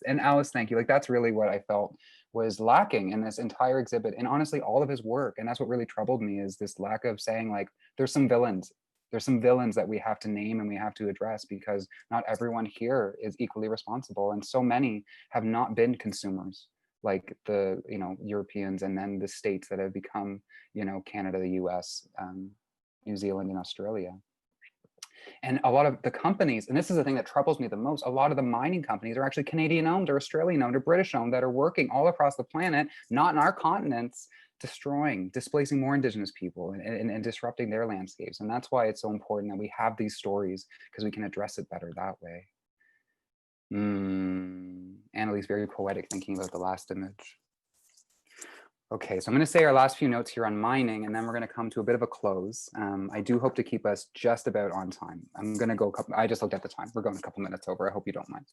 And Alice, thank you. Like that's really what I felt was lacking in this entire exhibit and honestly all of his work. And that's what really troubled me, is this lack of saying like, there's some villains that we have to name and we have to address, because not everyone here is equally responsible. And so many have not been consumers like the, you know, Europeans and then the states that have become, you know, Canada, the US, New Zealand and Australia. And a lot of the companies, and this is the thing that troubles me the most, a lot of the mining companies are actually Canadian owned or Australian owned or British owned that are working all across the planet, not in our continents, displacing more Indigenous people and disrupting their landscapes. And that's why it's so important that we have these stories, because we can address it better that way. Annalise, very poetic, thinking about the last image. Okay, so I'm going to say our last few notes here on mining, and then we're going to come to a bit of a close. I do hope to keep us just about on time. I'm going to go I just looked at the time. We're going a couple minutes over. I hope you don't mind.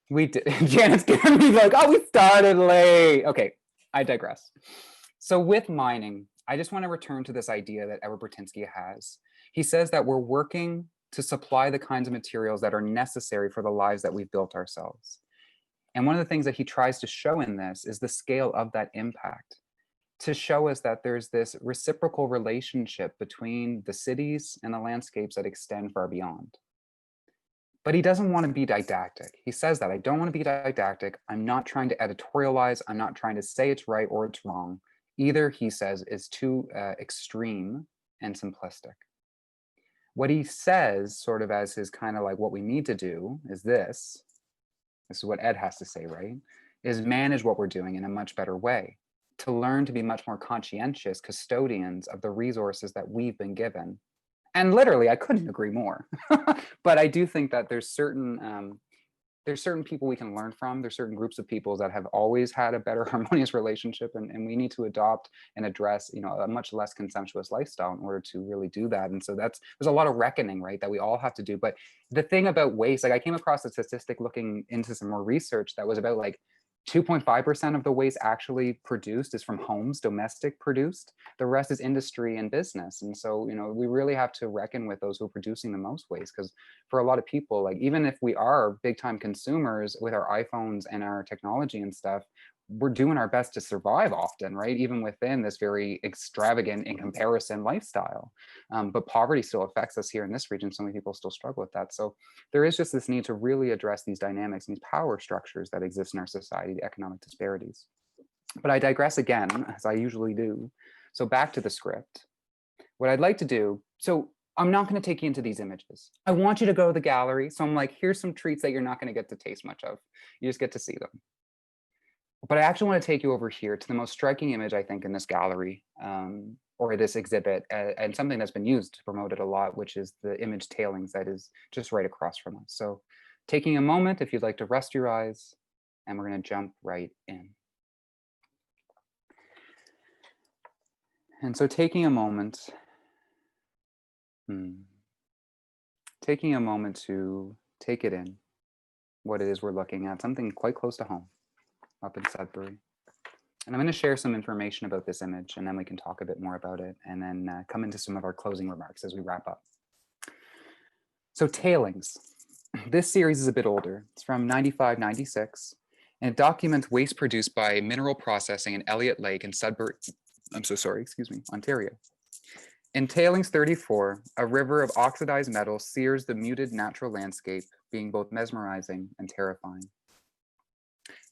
We did. Janet's giving me like, oh, we started late. Okay, I digress. So with mining, I just want to return to this idea that Edward Bertinski has. He says that we're working to supply the kinds of materials that are necessary for the lives that we've built ourselves. And one of the things that he tries to show in this is the scale of that impact, to show us that there's this reciprocal relationship between the cities and the landscapes that extend far beyond. But he doesn't want to be didactic. He says that, I don't want to be didactic. I'm not trying to editorialize. I'm not trying to say it's right or it's wrong. Either, he says, is too extreme and simplistic. What he says, sort of as his kind of like what we need to do is this is what Ed has to say, right? Is manage what we're doing in a much better way, to learn to be much more conscientious custodians of the resources that we've been given. And literally, I couldn't agree more. But I do think that there's certain people we can learn from. There's certain groups of people that have always had a better harmonious relationship, and we need to adopt and address, you know, a much less consumptuous lifestyle in order to really do that. And so there's a lot of reckoning, right, that we all have to do. But the thing about waste, like I came across a statistic looking into some more research that was about like 2.5% of the waste actually produced is from homes, domestic produced. The rest is industry and business. And so, you know, we really have to reckon with those who are producing the most waste, because for a lot of people, like even if we are big time consumers with our iPhones and our technology and stuff, we're doing our best to survive often, right? Even within this very extravagant in comparison lifestyle. But poverty still affects us here in this region. So many people still struggle with that. So there is just this need to really address these dynamics, these power structures that exist in our society, the economic disparities. But I digress again, as I usually do. So back to the script. What I'd like to do, so I'm not going to take you into these images. I want you to go to the gallery. So I'm like, here's some treats that you're not going to get to taste much of. You just get to see them. But I actually want to take you over here to the most striking image, I think, in this gallery or this exhibit, and something that's been used to promote it a lot, which is the image tailings that is just right across from us. So taking a moment, if you'd like to rest your eyes, and we're going to jump right in. And so taking a moment, to take it in, what it is we're looking at, something quite close to home, up in Sudbury. And I'm going to share some information about this image, and then we can talk a bit more about it, and then come into some of our closing remarks as we wrap up. So tailings. This series is a bit older. It's from 95, 96, and it documents waste produced by mineral processing in Elliott Lake in Sudbury, Ontario. In Tailings 34, a river of oxidized metal sears the muted natural landscape, being both mesmerizing and terrifying.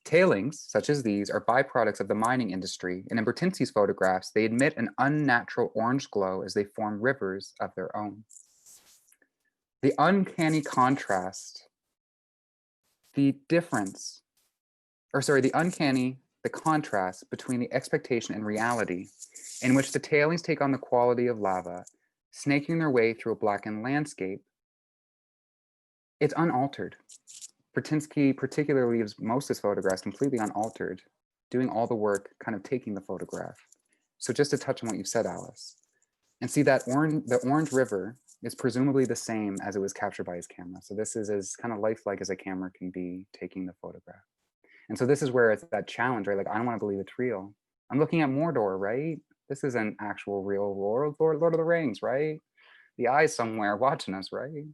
Tailings, such as these, are byproducts of the mining industry, and in Bertinski's photographs, they emit an unnatural orange glow as they form rivers of their own. The uncanny contrast, the contrast between the expectation and reality, in which the tailings take on the quality of lava, snaking their way through a blackened landscape, it's unaltered. Bertinski particularly leaves most of his photographs completely unaltered, doing all the work, kind of taking the photograph. So just to touch on what you said, Alice, and see that the orange river is presumably the same as it was captured by his camera. So this is as kind of lifelike as a camera can be taking the photograph. And so this is where it's that challenge, right? Like, I don't want to believe it's real. I'm looking at Mordor, right? This is an actual real Lord of the Rings, right? The eye's somewhere watching us, right?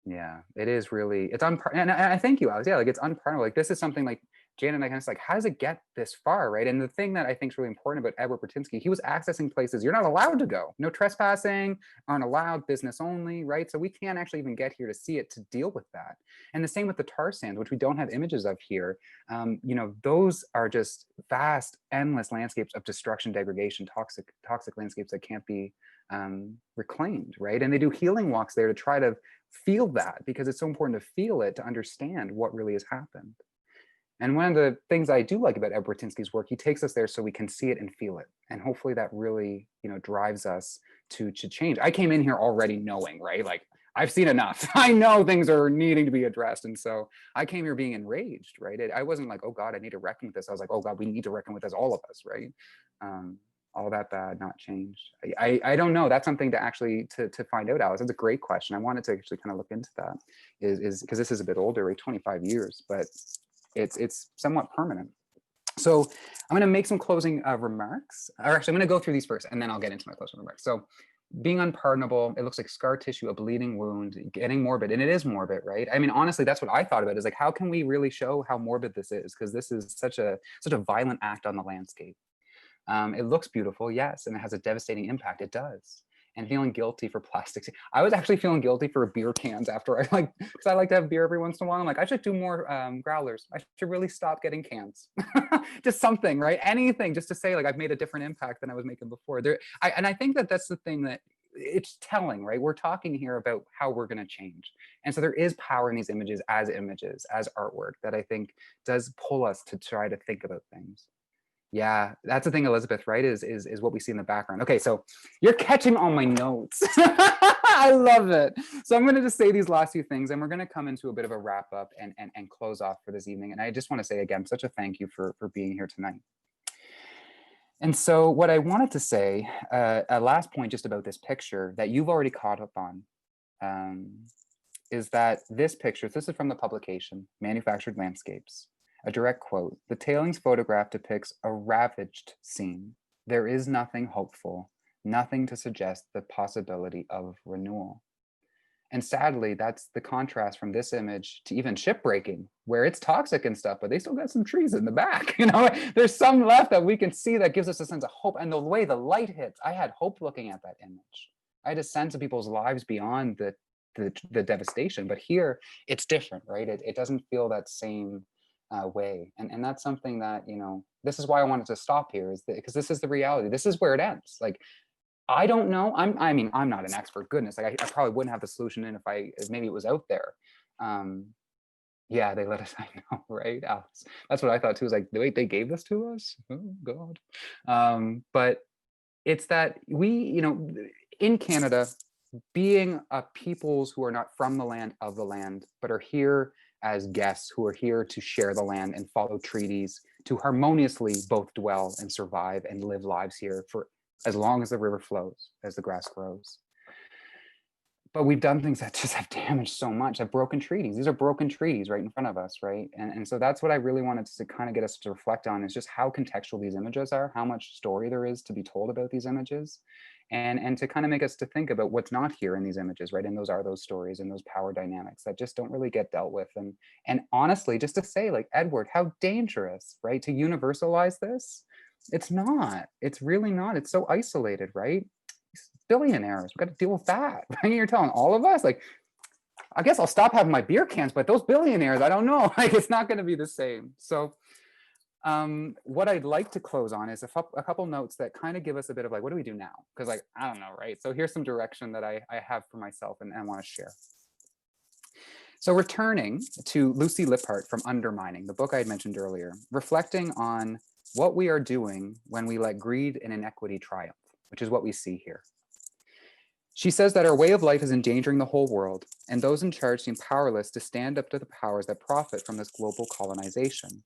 Yeah, it is really, and I thank you, Alex. Yeah, like it's unpardonable. Like this is something like Jan and I kind of like, how does it get this far, right? And the thing that I think is really important about Edward Bertinski, he was accessing places you're not allowed to go. No trespassing, aren't allowed, business only, right? So we can't actually even get here to see it, to deal with that. And the same with the tar sands, which we don't have images of here. You know, those are just vast, endless landscapes of destruction, degradation, toxic landscapes that can't be reclaimed, right? And they do healing walks there to try to feel that, because it's so important to feel it to understand what really has happened. And one of the things I do like about Ed Bertinski's work, he takes us there so we can see it and feel it. And hopefully that really, you know, drives us to change. I came in here already knowing, right? Like I've seen enough. I know things are needing to be addressed. And so I came here being enraged, right? I wasn't like, oh God, I need to reckon with this. I was like, oh God, we need to reckon with this, all of us, right? All that bad, not changed. I don't know. That's something to actually to find out, Alice. That's a great question. I wanted to actually kind of look into that, is because this is a bit older, right? 25 years, but it's somewhat permanent. So I'm going to make some closing remarks. Or actually, I'm going to go through these first, and then I'll get into my closing remarks. So being unpardonable, it looks like scar tissue, a bleeding wound, getting morbid, and it is morbid, right? I mean, honestly, that's what I thought about, is like, how can we really show how morbid this is? Because this is such a violent act on the landscape. It looks beautiful, yes, and it has a devastating impact. It does. And feeling guilty for plastics. I was actually feeling guilty for beer cans after because I like to have beer every once in a while. I'm like, I should do more growlers. I should really stop getting cans. Just something, right? Anything, just to say like I've made a different impact than I was making before. And I think that that's the thing that it's telling, right? We're talking here about how we're going to change. And so there is power in these images, as artwork, that I think does pull us to try to think about things. Yeah, that's the thing, Elizabeth, right? Is what we see in the background. Okay, so you're catching all my notes. I love it. So I'm going to just say these last few things, and we're going to come into a bit of a wrap up and close off for this evening. And I just want to say again, such a thank you for being here tonight. And so what I wanted to say, a last point just about this picture that you've already caught up on, is that this picture, this is from the publication, Manufactured Landscapes. A direct quote, "The tailings photograph depicts a ravaged scene. There is nothing hopeful, nothing to suggest the possibility of renewal." And sadly, that's the contrast from this image to even shipbreaking, where it's toxic and stuff, but they still got some trees in the back. You know, there's some left that we can see that gives us a sense of hope. And the way the light hits, I had hope looking at that image. I had a sense of people's lives beyond the devastation. But here, it's different, right? It doesn't feel that same way. And that's something that, you know, this is why I wanted to stop here, is that because this is the reality. This is where it ends. Like, I don't know. I mean, I'm not an expert. Goodness, like I probably wouldn't have the solution in if maybe it was out there. Yeah, they let us. I know, right, Alice? That's what I thought too. Is like, wait, they gave this to us? Oh God. But it's that we, you know, in Canada, being a peoples who are not from the land, of the land, but are here as guests, who are here to share the land and follow treaties, to harmoniously both dwell and survive and live lives here for as long as the river flows, as the grass grows. But we've done things that just have damaged so much, have broken treaties. These are broken treaties right in front of us, right? And so that's what I really wanted to kind of get us to reflect on, is just how contextual these images are, how much story there is to be told about these images, and to kind of make us to think about what's not here in these images, right? And those are those stories and those power dynamics that just don't really get dealt with. And honestly, just to say, like, Edward, how dangerous, right? To universalize this. It's not, it's really not. It's so isolated, right? Billionaires, we've got to deal with that. Right? You're telling all of us, like, I guess I'll stop having my beer cans, but those billionaires, I don't know, like, it's not going to be the same. So what I'd like to close on is a couple notes that kind of give us a bit of like, what do we do now? Because, like, I don't know, right? So here's some direction that I have for myself and want to share. So returning to Lucy Lippard from Undermining, the book I had mentioned earlier, reflecting on what we are doing when we let greed and inequity triumph, which is what we see here. She says that our way of life is endangering the whole world, and those in charge seem powerless to stand up to the powers that profit from this global colonization.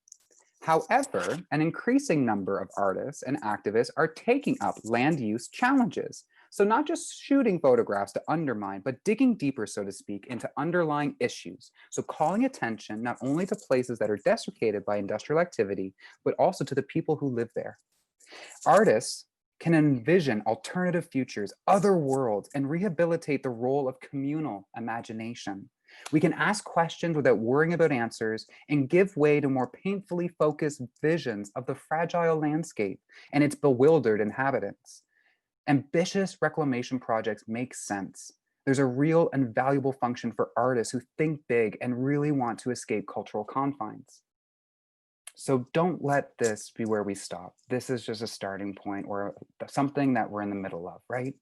However, an increasing number of artists and activists are taking up land use challenges. So not just shooting photographs to undermine, but digging deeper, so to speak, into underlying issues. So calling attention not only to places that are desiccated by industrial activity, but also to the people who live there. Artists can envision alternative futures, other worlds, and rehabilitate the role of communal imagination. We can ask questions without worrying about answers and give way to more painfully focused visions of the fragile landscape and its bewildered inhabitants. Ambitious reclamation projects make sense. There's a real and valuable function for artists who think big and really want to escape cultural confines. So don't let this be where we stop. This is just a starting point or something that we're in the middle of, right?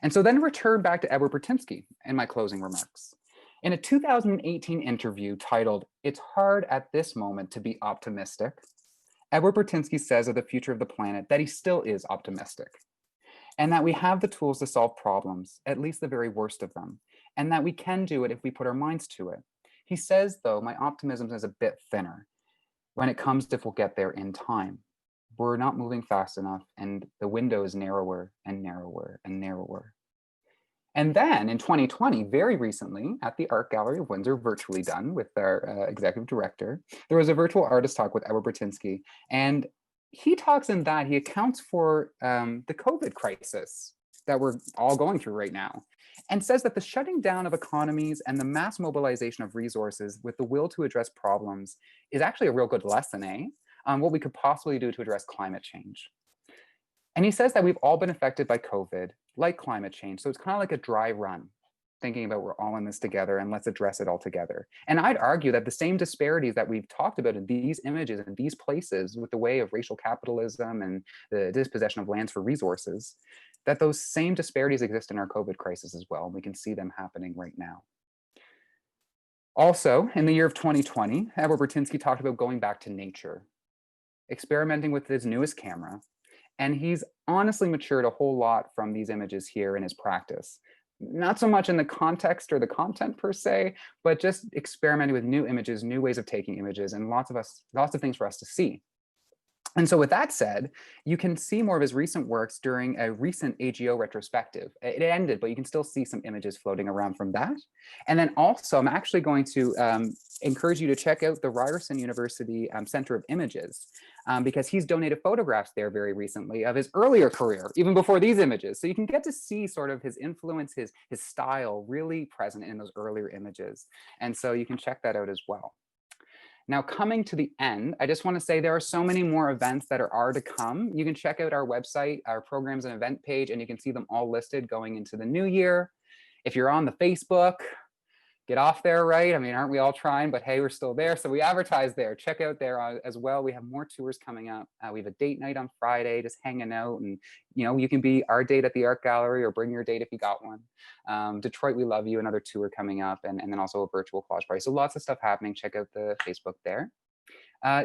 And so then return back to Edward Bertinski in my closing remarks. In a 2018 interview titled, "It's Hard at This Moment to Be Optimistic," Edward Burtynsky says of the future of the planet that he still is optimistic, and that we have the tools to solve problems, at least the very worst of them, and that we can do it if we put our minds to it. He says, though, my optimism is a bit thinner when it comes to if we'll get there in time. We're not moving fast enough, and the window is narrower and narrower and narrower. And then in 2020, very recently, at the Art Gallery of Windsor, virtually done with our executive director, there was a virtual artist talk with Edward Burtynsky. And he talks in that he accounts for the COVID crisis that we're all going through right now, and says that the shutting down of economies and the mass mobilization of resources with the will to address problems is actually a real good lesson, on what we could possibly do to address climate change. And he says that we've all been affected by COVID, like climate change. So it's kind of like a dry run. thinking about we're all in this together and let's address it all together. And I'd argue that the same disparities that we've talked about in these images and these places with the way of racial capitalism and the dispossession of lands for resources, that those same disparities exist in our COVID crisis as well. And we can see them happening right now. Also, in the year of 2020, Edward Bertinski talked about going back to nature, experimenting with his newest camera. And he's honestly matured a whole lot from these images here in his practice. Not so much in the context or the content per se, but just experimenting with new images, new ways of taking images, and lots of things for us to see. And so with that said, you can see more of his recent works during a recent AGO retrospective. It ended, but you can still see some images floating around from that. And then also, I'm actually going to encourage you to check out the Ryerson University Center of Images, because he's donated photographs there very recently of his earlier career, even before these images. So you can get to see sort of his influence, his style really present in those earlier images. And so you can check that out as well. Now, coming to the end, I just want to say there are so many more events that are to come. You can check out our website, our programs and event page, and you can see them all listed going into the new year. If you're on the Facebook, get off there, right? I mean, aren't we all trying? But hey, we're still there. So we advertise there. Check out there as well. We have more tours coming up. We have a date night on Friday, just hanging out. And, you know, you can be our date at the art gallery or bring your date if you got one. Detroit, we love you. Another tour coming up. And then also a virtual collage party. So lots of stuff happening. Check out the Facebook there.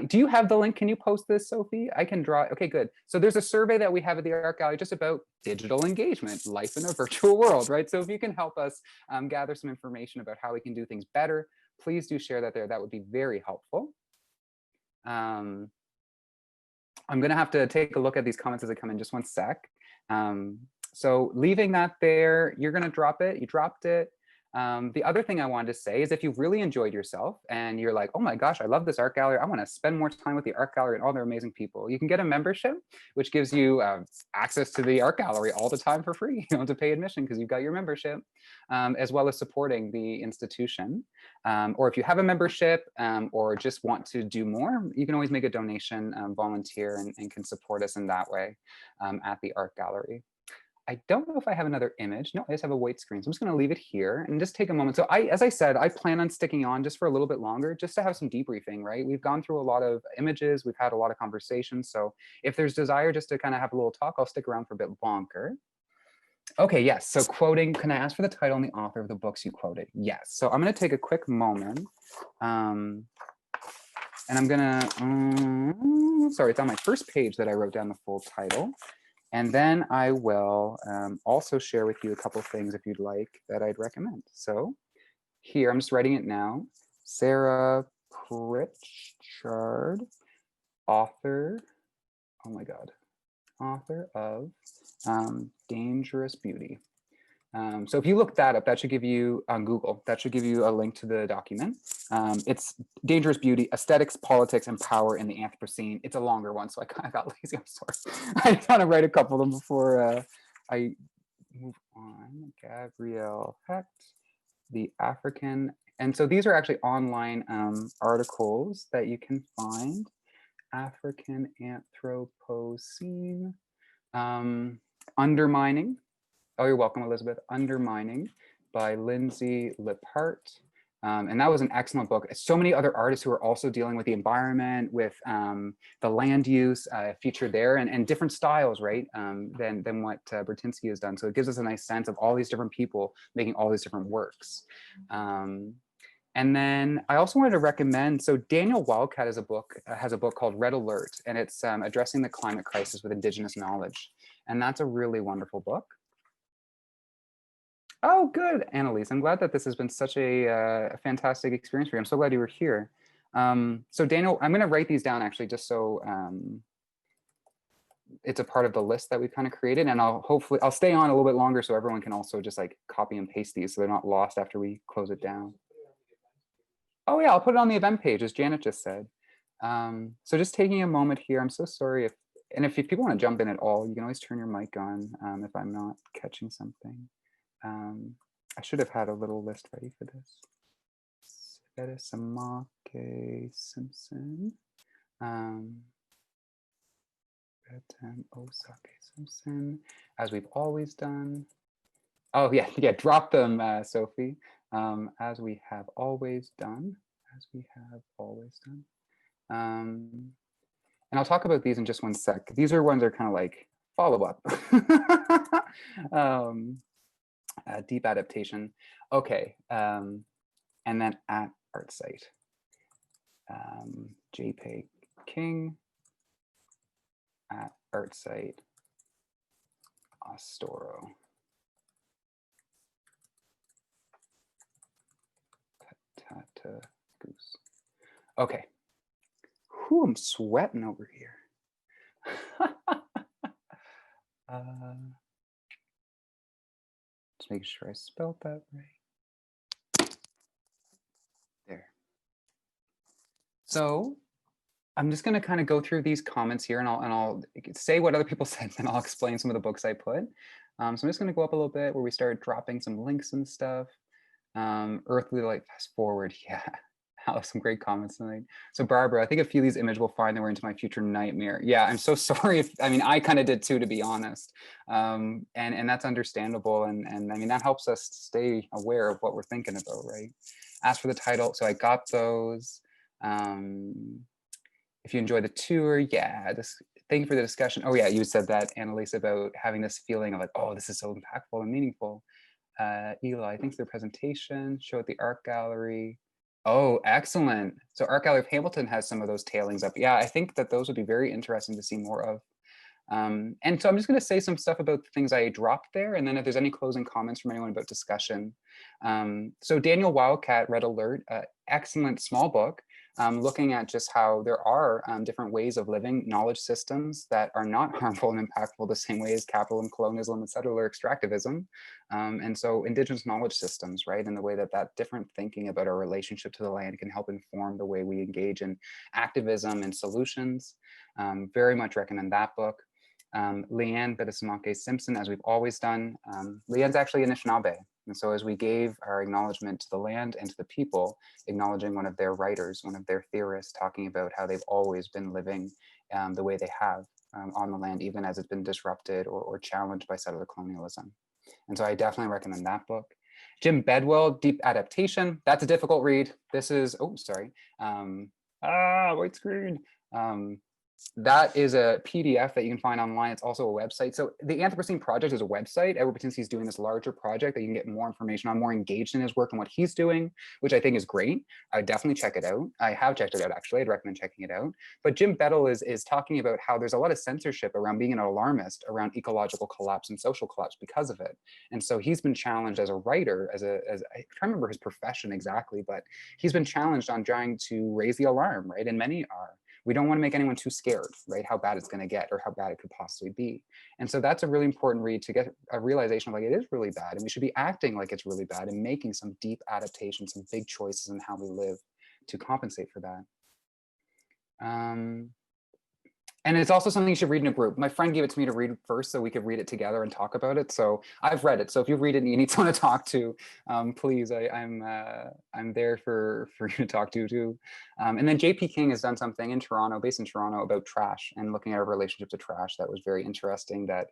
Do you have the link? Can you post this, Sophie? I can draw. Okay, good. So there's a survey that we have at the Art Gallery just about digital engagement, life in a virtual world, right? So if you can help us gather some information about how we can do things better, please do share that there. That would be very helpful. I'm going to have to take a look at these comments as they come in. Just one sec. So leaving that there, you're going to drop it. You dropped it. The other thing I wanted to say is if you've really enjoyed yourself and you're like, oh my gosh, I love this art gallery, I want to spend more time with the art gallery and all their amazing people, you can get a membership, which gives you access to the art gallery all the time for free. You don't have to pay admission because you've got your membership, as well as supporting the institution. Or if you have a membership or just want to do more, you can always make a donation, volunteer, and can support us in that way at the art gallery. I don't know if I have another image. No, I just have a white screen. So I'm just going to leave it here and just take a moment. So as I said, I plan on sticking on just for a little bit longer, just to have some debriefing, right? We've gone through a lot of images. We've had a lot of conversations. So if there's desire just to kind of have a little talk, I'll stick around for a bit longer. Okay, yes. So quoting, can I ask for the title and the author of the books you quoted? Yes. So I'm going to take a quick moment. And I'm going to, sorry, it's on my first page that I wrote down the full title. And then I will also share with you a couple of things, if you'd like, that I'd recommend. So here, I'm just writing it now. Sarah Pritchhard, author, oh my God, author of Dangerous Beauty. So if you look that up, that should give you on Google, that should give you a link to the document. It's Dangerous Beauty, Aesthetics, Politics, and Power in the Anthropocene. It's a longer one, so I kind of got lazy. I'm sorry. I kind of write a couple of them before I move on. Gabrielle Hecht, The African. And so these are actually online articles that you can find. African Anthropocene, Undermining. Oh, you're welcome, Elizabeth. Undermining by Lindsay Lippert. And that was an excellent book. So many other artists who are also dealing with the environment, with the land use featured there, and different styles, right, than what Bertinski has done. So it gives us a nice sense of all these different people making all these different works. And then I also wanted to recommend, so Daniel Wildcat has a book called Red Alert, and it's addressing the climate crisis with Indigenous knowledge. And that's a really wonderful book. Oh, good, Annalise. I'm glad that this has been such a fantastic experience for you. I'm so glad you were here. So Daniel, I'm going to write these down actually, just so it's a part of the list that we've kind of created. And I'll stay on a little bit longer so everyone can also just like copy and paste these so they're not lost after we close it down. Oh yeah, I'll put it on the event page, as Janet just said. So just taking a moment here, I'm so sorry if people want to jump in at all, you can always turn your mic on if I'm not catching something. I should have had a little list ready for this. Sveta Samake Simpson. Betem Osake Simpson, as we've always done. Oh yeah, yeah, drop them, Sophie, as we have always done, as we have always done. And I'll talk about these in just one sec. These are ones that are kind of like follow up. um, deep adaptation. Okay, and then at art site. JPEG King at art site Astoro. Tata goose. Okay. Whew, I'm sweating over here. Just making sure I spelled that right. There. So I'm just going to kind of go through these comments here, and I'll say what other people said, and I'll explain some of the books I put. So I'm just going to go up a little bit where we start dropping some links and stuff. Earthly Light, fast forward. Yeah, some great comments tonight. So Barbara, I think a few of these images will find their way into my future nightmare. Yeah, I'm so sorry. I mean, I kind of did too, to be honest. And that's understandable. And I mean, that helps us stay aware of what we're thinking about, right? As for the title, so I got those. If you enjoy the tour, yeah, thank you for the discussion. Oh yeah, you said that, Annalise, about having this feeling of like, oh, this is so impactful and meaningful. Eli, thanks for the presentation. Show at the art gallery. Oh, excellent. So Art Gallery of Hamilton has some of those tailings up. Yeah, I think that those would be very interesting to see more of. And so I'm just going to say some stuff about the things I dropped there, and then if there's any closing comments from anyone about discussion. So Daniel Wildcat, Red Alert, excellent small book, looking at just how there are different ways of living, knowledge systems that are not harmful and impactful the same way as capitalism, colonialism, and settler extractivism. And so Indigenous knowledge systems, right, and the way that different thinking about our relationship to the land can help inform the way we engage in activism and solutions. Very much recommend that book. Leanne Bedesamake Simpson, as we've always done. Leanne's actually Anishinaabe. And so as we gave our acknowledgement to the land and to the people, acknowledging one of their writers, one of their theorists, talking about how they've always been living the way they have on the land, even as it's been disrupted or challenged by settler colonialism. And so I definitely recommend that book. Jim Bedwell, Deep Adaptation. That's a difficult read. This is, oh, sorry. White screen. That is a PDF that you can find online. It's also a website. So the Anthropocene project is a website. Edward Bertinski is doing this larger project that you can get more information on, more engaged in his work and what he's doing, which I think is great. I would definitely check it out. I have checked it out, actually. I'd recommend checking it out. But Jim Bedell is talking about how there's a lot of censorship around being an alarmist around ecological collapse and social collapse because of it. And so he's been challenged as a writer, as I can't remember his profession exactly, but he's been challenged on trying to raise the alarm, right? And many are. We don't want to make anyone too scared, right? How bad it's going to get or how bad it could possibly be. And so that's a really important read to get a realization of like, it is really bad. And we should be acting like it's really bad and making some deep adaptations, some big choices in how we live to compensate for that. And it's also something you should read in a group. My friend gave it to me to read first so we could read it together and talk about it. So I've read it. So if you read it and you need someone to talk to, please, I'm there for you to talk to too. And then JP King has done something in Toronto, based in Toronto, about trash and looking at our relationship to trash. That was very interesting that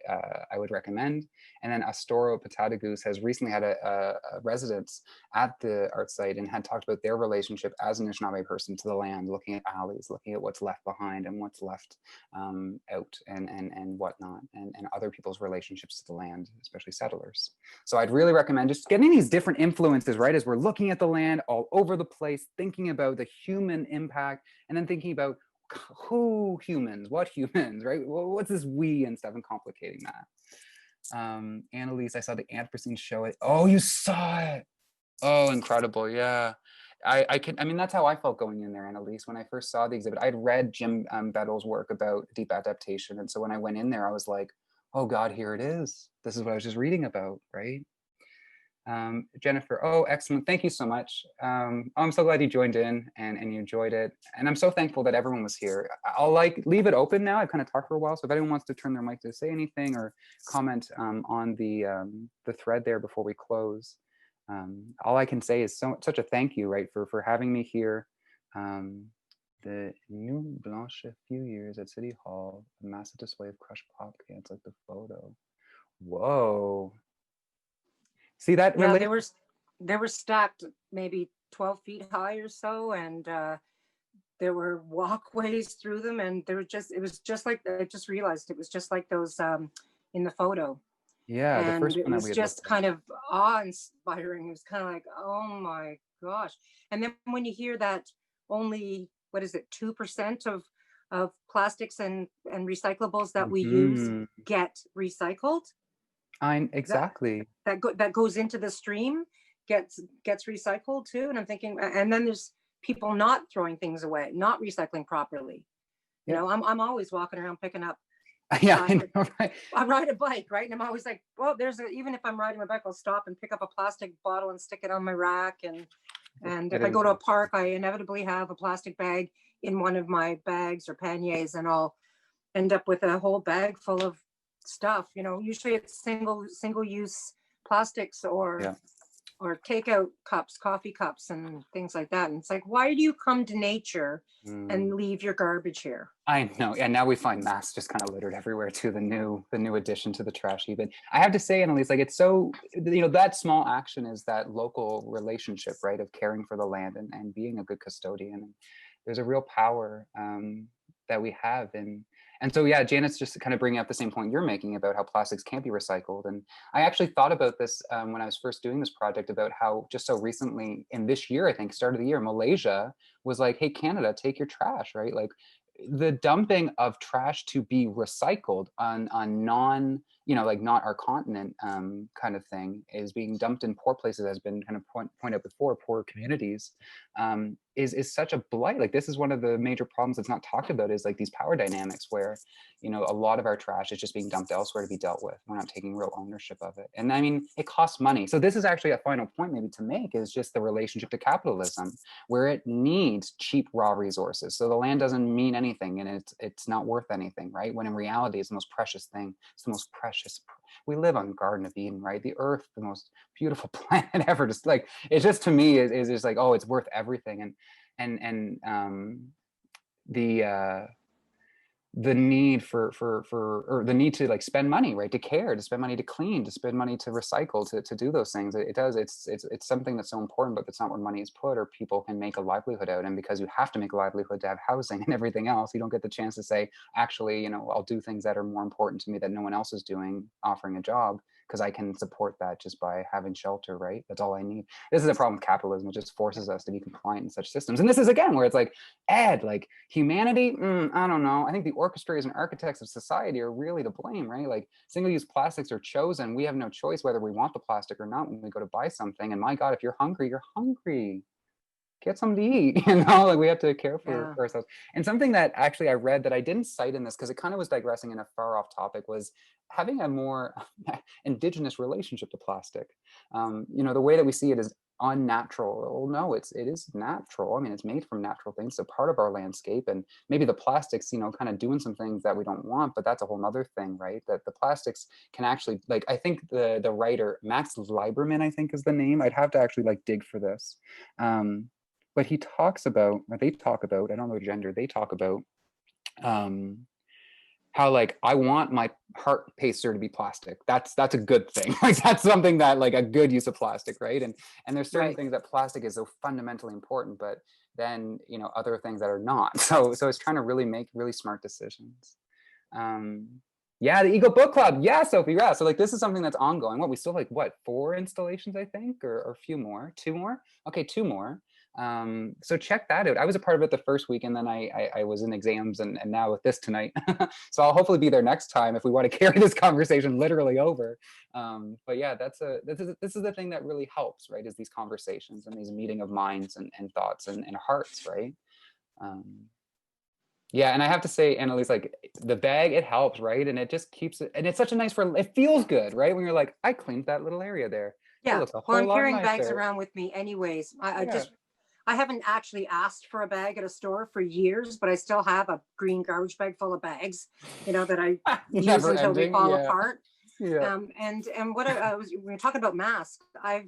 I would recommend. And then Astoro Patatagoose has recently had a residence at the art site and had talked about their relationship as an Anishinaabe person to the land, looking at alleys, looking at what's left behind and what's left out and whatnot, and other people's relationships to the land, especially settlers. So I'd really recommend just getting these different influences, right, as we're looking at the land all over the place, thinking about the human impact, and then thinking about who humans, what humans, right? What's this we and stuff, and complicating that. Annalise, I saw the Anthropocene show. Oh, you saw it. Oh, incredible. Yeah. I mean, that's how I felt going in there, Annalise. When I first saw the exhibit, I'd read Jim Bedell's work about deep adaptation. And so when I went in there, I was like, oh God, here it is. This is what I was just reading about, right? Jennifer, oh, excellent. Thank you so much. I'm so glad you joined in and you enjoyed it. And I'm so thankful that everyone was here. I'll leave it open now. I've kind of talked for a while. So if anyone wants to turn their mic to say anything or comment on the thread there before we close. All I can say is such a thank you, right, for having me here. The new Blanche, a few years at City Hall, a massive display of crushed pop cans like the photo. Whoa. See that Yeah, relate? they were stacked maybe 12 feet high or so, and there were walkways through them, and it was just like, I just realized it was just like those in the photo. Yeah, the And first it one that we was had just looked at. kind of awe-inspiring. It was kind of like, oh my gosh. And then when you hear that only, what is it, 2% of plastics and recyclables that we use Mhm. get recycled, that Exactly. that goes into the stream, gets recycled too. And I'm thinking, and then there's people not throwing things away, not recycling properly. You Yeah. know, I'm always walking around picking up. Yeah, I know, right? I ride a bike, right? And I'm always like, well, even if I'm riding my bike, I'll stop and pick up a plastic bottle and stick it on my rack. And if It I is. go to a park, I inevitably have a plastic bag in one of my bags or panniers, and I'll end up with a whole bag full of stuff. You know, usually it's single use plastics Yeah. or takeout cups, coffee cups, and things like that. And it's like, why do you come to nature and leave your garbage here? I know. And now we find masks just kind of littered everywhere too, the new addition to the trash heap. And I have to say, Annalise, like it's so, that small action is that local relationship, right, of caring for the land and being a good custodian. And there's a real power that we have. And so, yeah, Janet's just kind of bringing up the same point you're making about how plastics can't be recycled. And I actually thought about this when I was first doing this project, about how just so recently in this year, I think, start of the year, Malaysia was like, hey, Canada, take your trash, right? Like the dumping of trash to be recycled on non, like not our continent kind of thing is being dumped in poor places, has been kind of point out before, poor communities, is such a blight. Like this is one of the major problems that's not talked about, is like these power dynamics where, a lot of our trash is just being dumped elsewhere to be dealt with. We're not taking real ownership of it. And I mean, it costs money. So this is actually a final point maybe to make, is just the relationship to capitalism, where it needs cheap raw resources. So the land doesn't mean anything and it's not worth anything, right? When in reality, it's the most precious thing. It's the most precious. We live on Garden of Eden, right? The earth, the most beautiful planet ever. Just like, it's just, to me, is just like, oh, it's worth everything. And the need or the need to like spend money, right, to care, to spend money to clean, to spend money to recycle, to do those things, it's something that's so important, but that's not where money is put, or people can make a livelihood out. And because you have to make a livelihood to have housing and everything else, you don't get the chance to say, actually, I'll do things that are more important to me that no one else is doing, offering a job, because I can support that just by having shelter, right? That's all I need. This is a problem with capitalism. It just forces us to be compliant in such systems. And this is, again, where it's like, like humanity, I don't know. I think the orchestrators and architects of society are really to blame, right? Like single-use plastics are chosen. We have no choice whether we want the plastic or not when we go to buy something. And my God, if you're hungry, you're hungry. Get something to eat, like we have to care for ourselves. And something that actually I read that I didn't cite in this because it kind of was digressing in a far off topic, was having a more indigenous relationship to plastic. The way that we see it is unnatural. Well, no, it is natural. I mean, it's made from natural things, so part of our landscape. And maybe the plastics, kind of doing some things that we don't want, but that's a whole nother thing, right? That the plastics can actually, like, I think the writer Max Lieberman, I think is the name. I'd have to actually like dig for this. But he talks about, or they talk about, I don't know gender, they talk about how, like, I want my heart pacer to be plastic. That's a good thing. Like that's something that, like, a good use of plastic, right? And there's certain things that plastic is so fundamentally important, but then other things that are not. So it's trying to really make really smart decisions. Yeah, the Eagle Book Club. Yeah, Sophie. Yeah. So like this is something that's ongoing. We still like 4 installations, I think, or a few more, 2 more. Okay, 2 more. So check that out. I was a part of it the first week, and then I was in exams, and now with this tonight. So I'll hopefully be there next time if we want to carry this conversation literally over. But yeah, this is the thing that really helps, right? Is these conversations and these meeting of minds and thoughts and hearts, right? Yeah, and I have to say, Annalise, like the bag, it helps, right? And it just keeps it, and it's such a nice, it feels good, right? When you're like, I cleaned that little area there. Yeah, It looks a well, whole I'm lot carrying nicer. bags around with me anyways. I haven't actually asked for a bag at a store for years, but I still have a green garbage bag full of bags, that I use until they fall apart. Yeah. And what we were talking about masks. I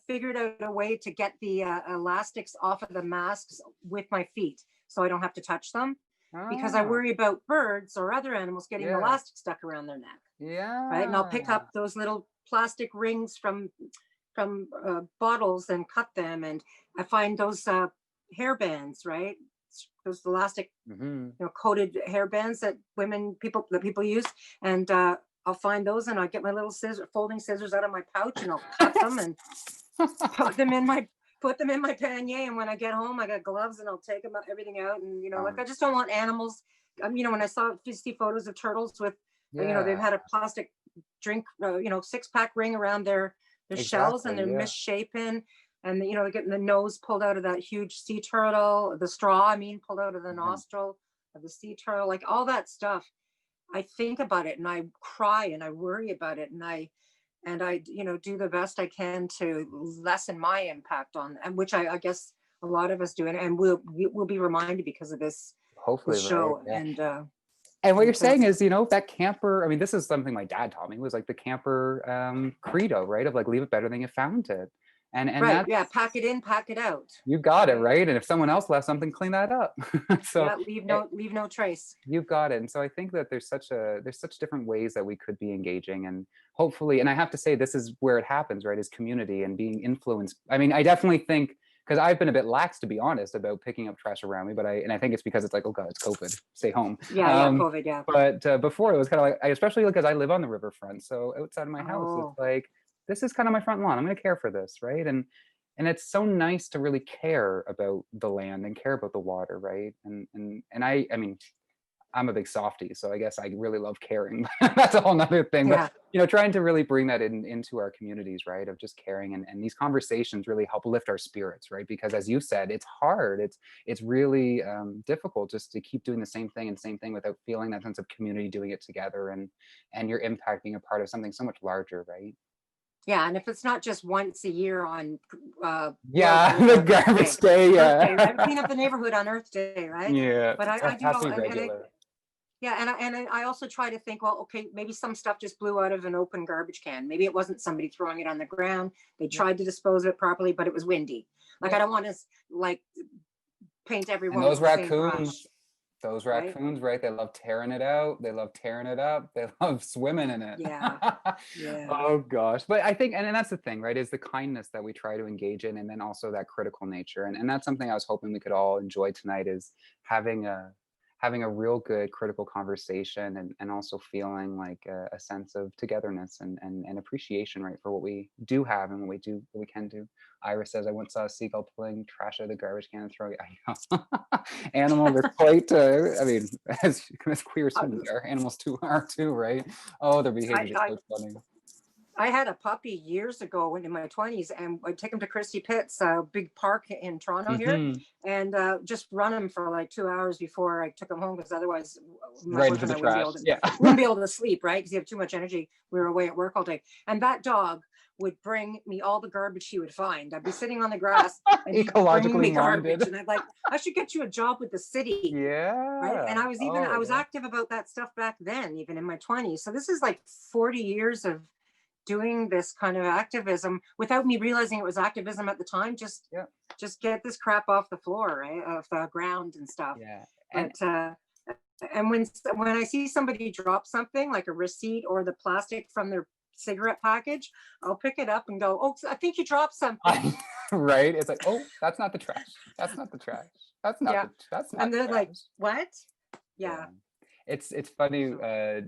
figured out a way to get the elastics off of the masks with my feet, so I don't have to touch them, because I worry about birds or other animals getting elastic stuck around their neck. right? And I'll pick Yeah. up those little plastic rings from bottles and cut them, and I find those hair bands, right? Those elastic, Hmm. coated hair bands that people use, and I'll find those, and I get my little folding scissors out of my pouch, and I'll cut them and put them in my pannier. And when I get home, I got gloves, and I'll take them everything out. And like, I just don't want animals. When I see photos of turtles with, they've Yeah, had a plastic drink, 6-pack ring around their shells, and exactly. they're Yeah. misshapen, and they're getting the nose pulled out of that huge sea turtle, the straw, pulled out of the nostril of the sea turtle, like all that stuff. I think about it and I cry and I worry about it, and I do the best I can to lessen my impact on, and which I guess a lot of us do, and we'll be reminded because of this Hopefully, right? show. Yeah. And what you're saying that's, is, that camper, this is something my dad taught me, was like the camper credo, right? Of like, leave it better than you found it. And right, that's, yeah, pack it in, pack it out. you got it, right? And if someone else left something, clean that up. So yeah, leave no trace. you've got it. And so I think that there's such different ways that we could be engaging, and hopefully, and I have to say, this is where it happens, right? Is community and being influenced. I definitely think, because I've been a bit lax, to be honest, about picking up trash around me, but I think it's because it's like, oh God, it's COVID, stay home. Yeah, COVID, yeah. But before, it was kind of like, especially because I live on the riverfront, so outside of my house, Oh. it's like, this is kind of my front lawn. I'm going to care for this, right? And it's so nice to really care about the land and care about the water, right? And I'm a big softie, so I guess I really love caring. That's a whole nother thing. Yeah. But trying to really bring that into our communities, right? Of just caring, and these conversations really help lift our spirits, right? Because as you said, it's hard. It's really difficult just to keep doing the same thing without feeling that sense of community, doing it together, and your impact being a part of something so much larger, right? Yeah, and if it's not just once a year on The garbage day, yeah. Earth Day, right? Clean up the neighborhood on Earth Day, right? Yeah, But I it do has all, to be regular. yeah, and I also try to think, well, okay, maybe some stuff just blew out of an open garbage can. Maybe it wasn't somebody throwing it on the ground. They tried to dispose of it properly, but it was windy. Like, I don't want to like paint everyone And those with the same brush. raccoons, right? They love tearing it out. They love tearing it up. They love swimming in it. Yeah. Yeah. Oh gosh. But I think, and that's the thing, right? Is the kindness that we try to engage in, and then also that critical nature. And that's something I was hoping we could all enjoy tonight, is having a real good critical conversation, and also feeling like a sense of togetherness and appreciation, right, for what we do have and what we can do. Iris says, I once saw a seagull pulling trash out of the garbage can and throwing it. Animals are quite, as queer as humans are, animals are too, right? Oh, their behavior is so funny. I had a puppy years ago when in my 20s, and I'd take him to Christie Pitts, a big park in Toronto here, and just run him for like 2 hours before I took him home, because otherwise my Right into the boyfriend trash. wouldn't be able to sleep, right? Because he had too much energy. We were away at work all day. And that dog would bring me all the garbage he would find. I'd be sitting on the grass and he'd bring me garbage. And I'd like, I should get you a job with the city. Yeah. Right. And I was active about that stuff back then, even in my 20s. So this is like 40 years of doing this kind of activism without me realizing it was activism at the time. Just get this crap off the floor, right? Off the ground and stuff. Yeah. And when I see somebody drop something like a receipt or the plastic from their cigarette package, I'll pick it up and go, oh, I think you dropped something. Right. It's like, oh, that's not the trash. That's not the trash. That's not that's not. And they're trash. Like, what? Yeah. It's funny,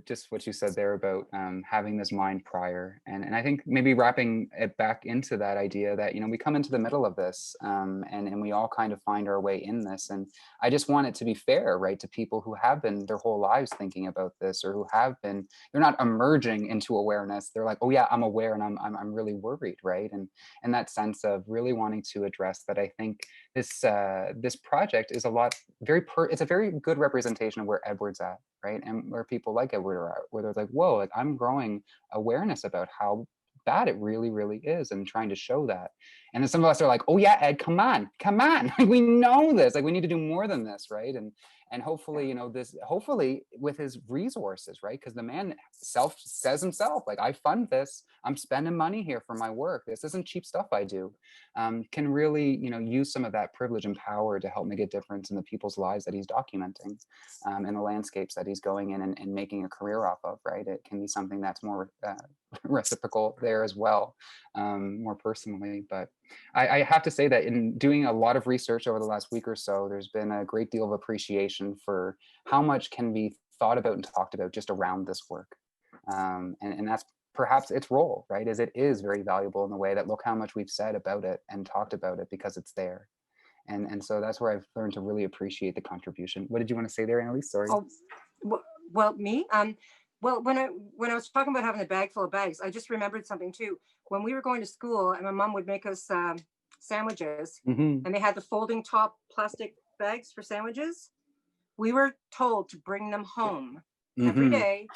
just what you said there about having this mind prior, and I think maybe wrapping it back into that idea that we come into the middle of this, and we all kind of find our way in this, and I just want it to be fair, right, to people who have been their whole lives thinking about this, or who have been, they're not emerging into awareness, they're like, oh yeah, I'm aware, and I'm really worried, right, and that sense of really wanting to address that. I think this project is it's a very good representation of where Edward's at, right? And where people like Edward are at, where they're like, whoa, like I'm growing awareness about how bad it really, really is, and trying to show that. And then some of us are like, oh yeah, Ed, come on. Like, we know this, like we need to do more than this, right? And hopefully, hopefully with his resources, right? Because the man says himself, like, I fund this, I'm spending money here for my work. This isn't cheap stuff I do. Can really, use some of that privilege and power to help make a difference in the people's lives that he's documenting, and the landscapes that he's going in and making a career off of, right? It can be something that's more reciprocal there as well, more personally. But I have to say that in doing a lot of research over the last week or so, there's been a great deal of appreciation for how much can be thought about and talked about just around this work. And that's perhaps its role, right? Is it is very valuable in the way that look how much we've said about it and talked about it because it's there. And so that's where I've learned to really appreciate the contribution. What did you want to say there, Annalise? Sorry. Oh, well, me? Well, when I was talking about having a bag full of bags, I just remembered something too. When we were going to school and my mom would make us sandwiches, and they had the folding top plastic bags for sandwiches, we were told to bring them home every day.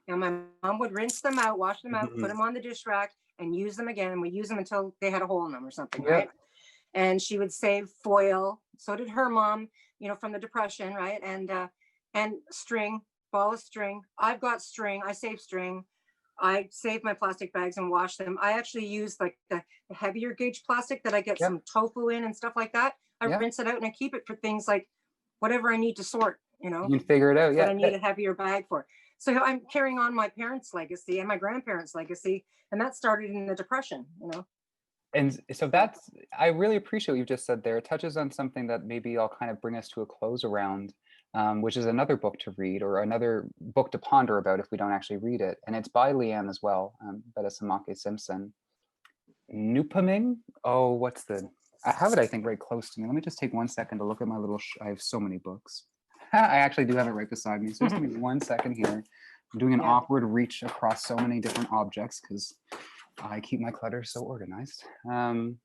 And my mom would rinse them out, wash them out, put them on the dish rack and use them again. And we use them until they had a hole in them or something, right? And she would save foil. So did her mom, from the Depression, right? And string, ball of string. I've got string. I save string. I save my plastic bags and wash them. I actually use like the heavier gauge plastic that I get some tofu in and stuff like that. I rinse it out and I keep it for things like whatever I need to sort, You can figure it out. That I need a heavier bag for. So I'm carrying on my parents' legacy and my grandparents' legacy. And that started in the Depression, And so I really appreciate what you just said there. It touches on something that maybe I'll kind of bring us to a close around, which is another book to read or another book to ponder about if we don't actually read it. And it's by Leanne as well, Bedasamake Simpson. Nupaming? Oh, I have it, I think, right close to me. Let me just take 1 second to look at my little, I have so many books. I actually do have it right beside me. So just give me 1 second here. I'm doing an awkward reach across so many different objects because I keep my clutter so organized. Nupaming.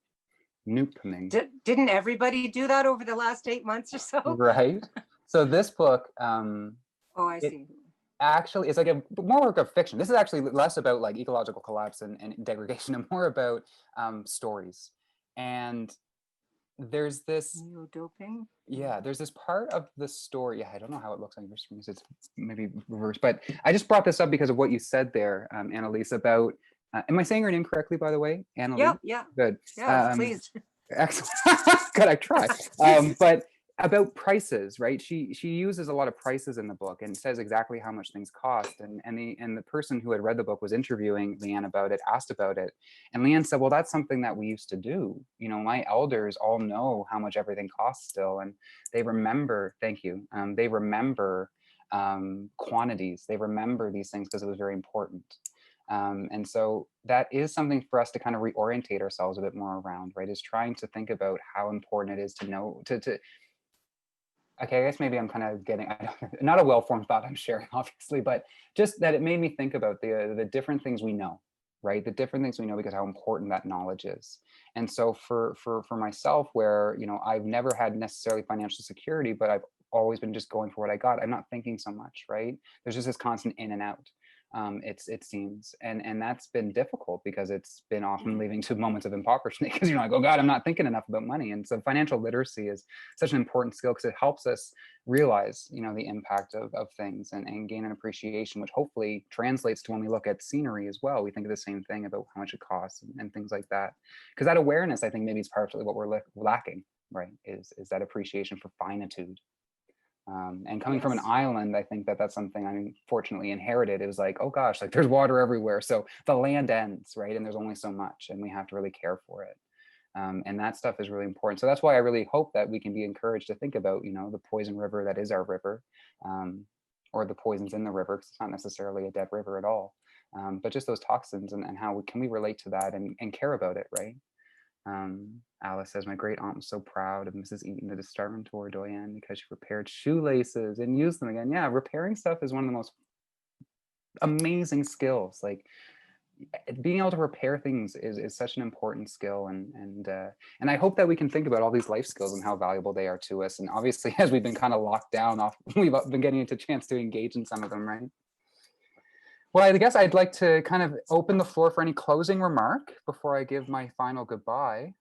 Didn't everybody do that over the last 8 months or so? Right. So this book, I see. Actually, it's like more work of fiction. This is actually less about like ecological collapse and degradation and more about stories. And there's this doping. Yeah, there's this part of the story. Yeah, I don't know how it looks on your screen. It's maybe reversed, but I just brought this up because of what you said there, Annalise, about. Am I saying her name correctly, by the way, Annalise? Yeah. Good. Yeah, please. Excellent. Good, I try. But about prices, right? She uses a lot of prices in the book and says exactly how much things cost. And the person who had read the book was interviewing Leanne about it, asked about it. And Leanne said, well, that's something that we used to do. My elders all know how much everything costs still. And they remember, thank you. They remember quantities. They remember these things because it was very important. And so that is something for us to kind of reorientate ourselves a bit more around, right? Is trying to think about how important it is to know, okay, I guess maybe I'm kind of getting, not a well-formed thought I'm sharing, obviously, but just that it made me think about the different things we know, right? The different things we know because how important that knowledge is. And so for myself, where, I've never had necessarily financial security, but I've always been just going for what I got. I'm not thinking so much, right? There's just this constant in and out. It seems, and that's been difficult because it's been often leading to moments of impoverishment because you're like, oh God, I'm not thinking enough about money. And so financial literacy is such an important skill because it helps us realize, the impact of things and gain an appreciation, which hopefully translates to when we look at scenery as well. We think of the same thing about how much it costs and things like that. Because that awareness, I think, maybe is partially what we're lacking, right? Is that appreciation for finitude. And coming from an island, I think that's something I unfortunately inherited. It was like, oh gosh, like there's water everywhere. So the land ends, right? And there's only so much and we have to really care for it. And that stuff is really important. So that's why I really hope that we can be encouraged to think about, the poison river that is our river, or the poisons in the river, because it's not necessarily a dead river at all. But just those toxins and how can we relate to that and care about it, right? Alice says, my great aunt was so proud of Mrs. Eaton, the Departmentor Doyen, because she repaired shoelaces and used them again. Yeah, repairing stuff is one of the most amazing skills. Like being able to repair things is such an important skill. And I hope that we can think about all these life skills and how valuable they are to us. And obviously, as we've been kind of locked down, we've been getting a chance to engage in some of them, right? Well, I guess I'd like to kind of open the floor for any closing remark before I give my final goodbye.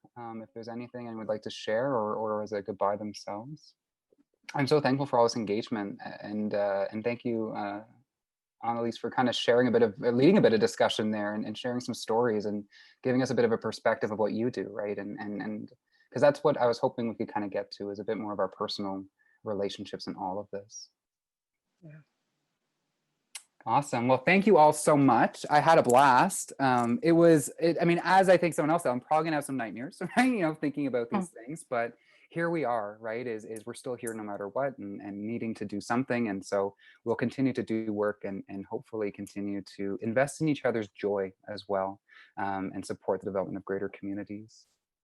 If there's anything anyone would like to share, or as a goodbye themselves. I'm so thankful for all this engagement, and thank you, Annalise, for kind of sharing a bit of, leading a bit of discussion there, and sharing some stories and giving us a bit of a perspective of what you do, right? And because that's what I was hoping we could kind of get to, is a bit more of our personal relationships in all of this. Yeah. Awesome. Well, thank you all so much. I had a blast. I mean, as I think someone else said, I'm probably gonna have some nightmares, right? You know, thinking about these things, but here we are, right? Is we're still here no matter what, and needing to do something. And so we'll continue to do work, and hopefully continue to invest in each other's joy as well, and support the development of greater communities.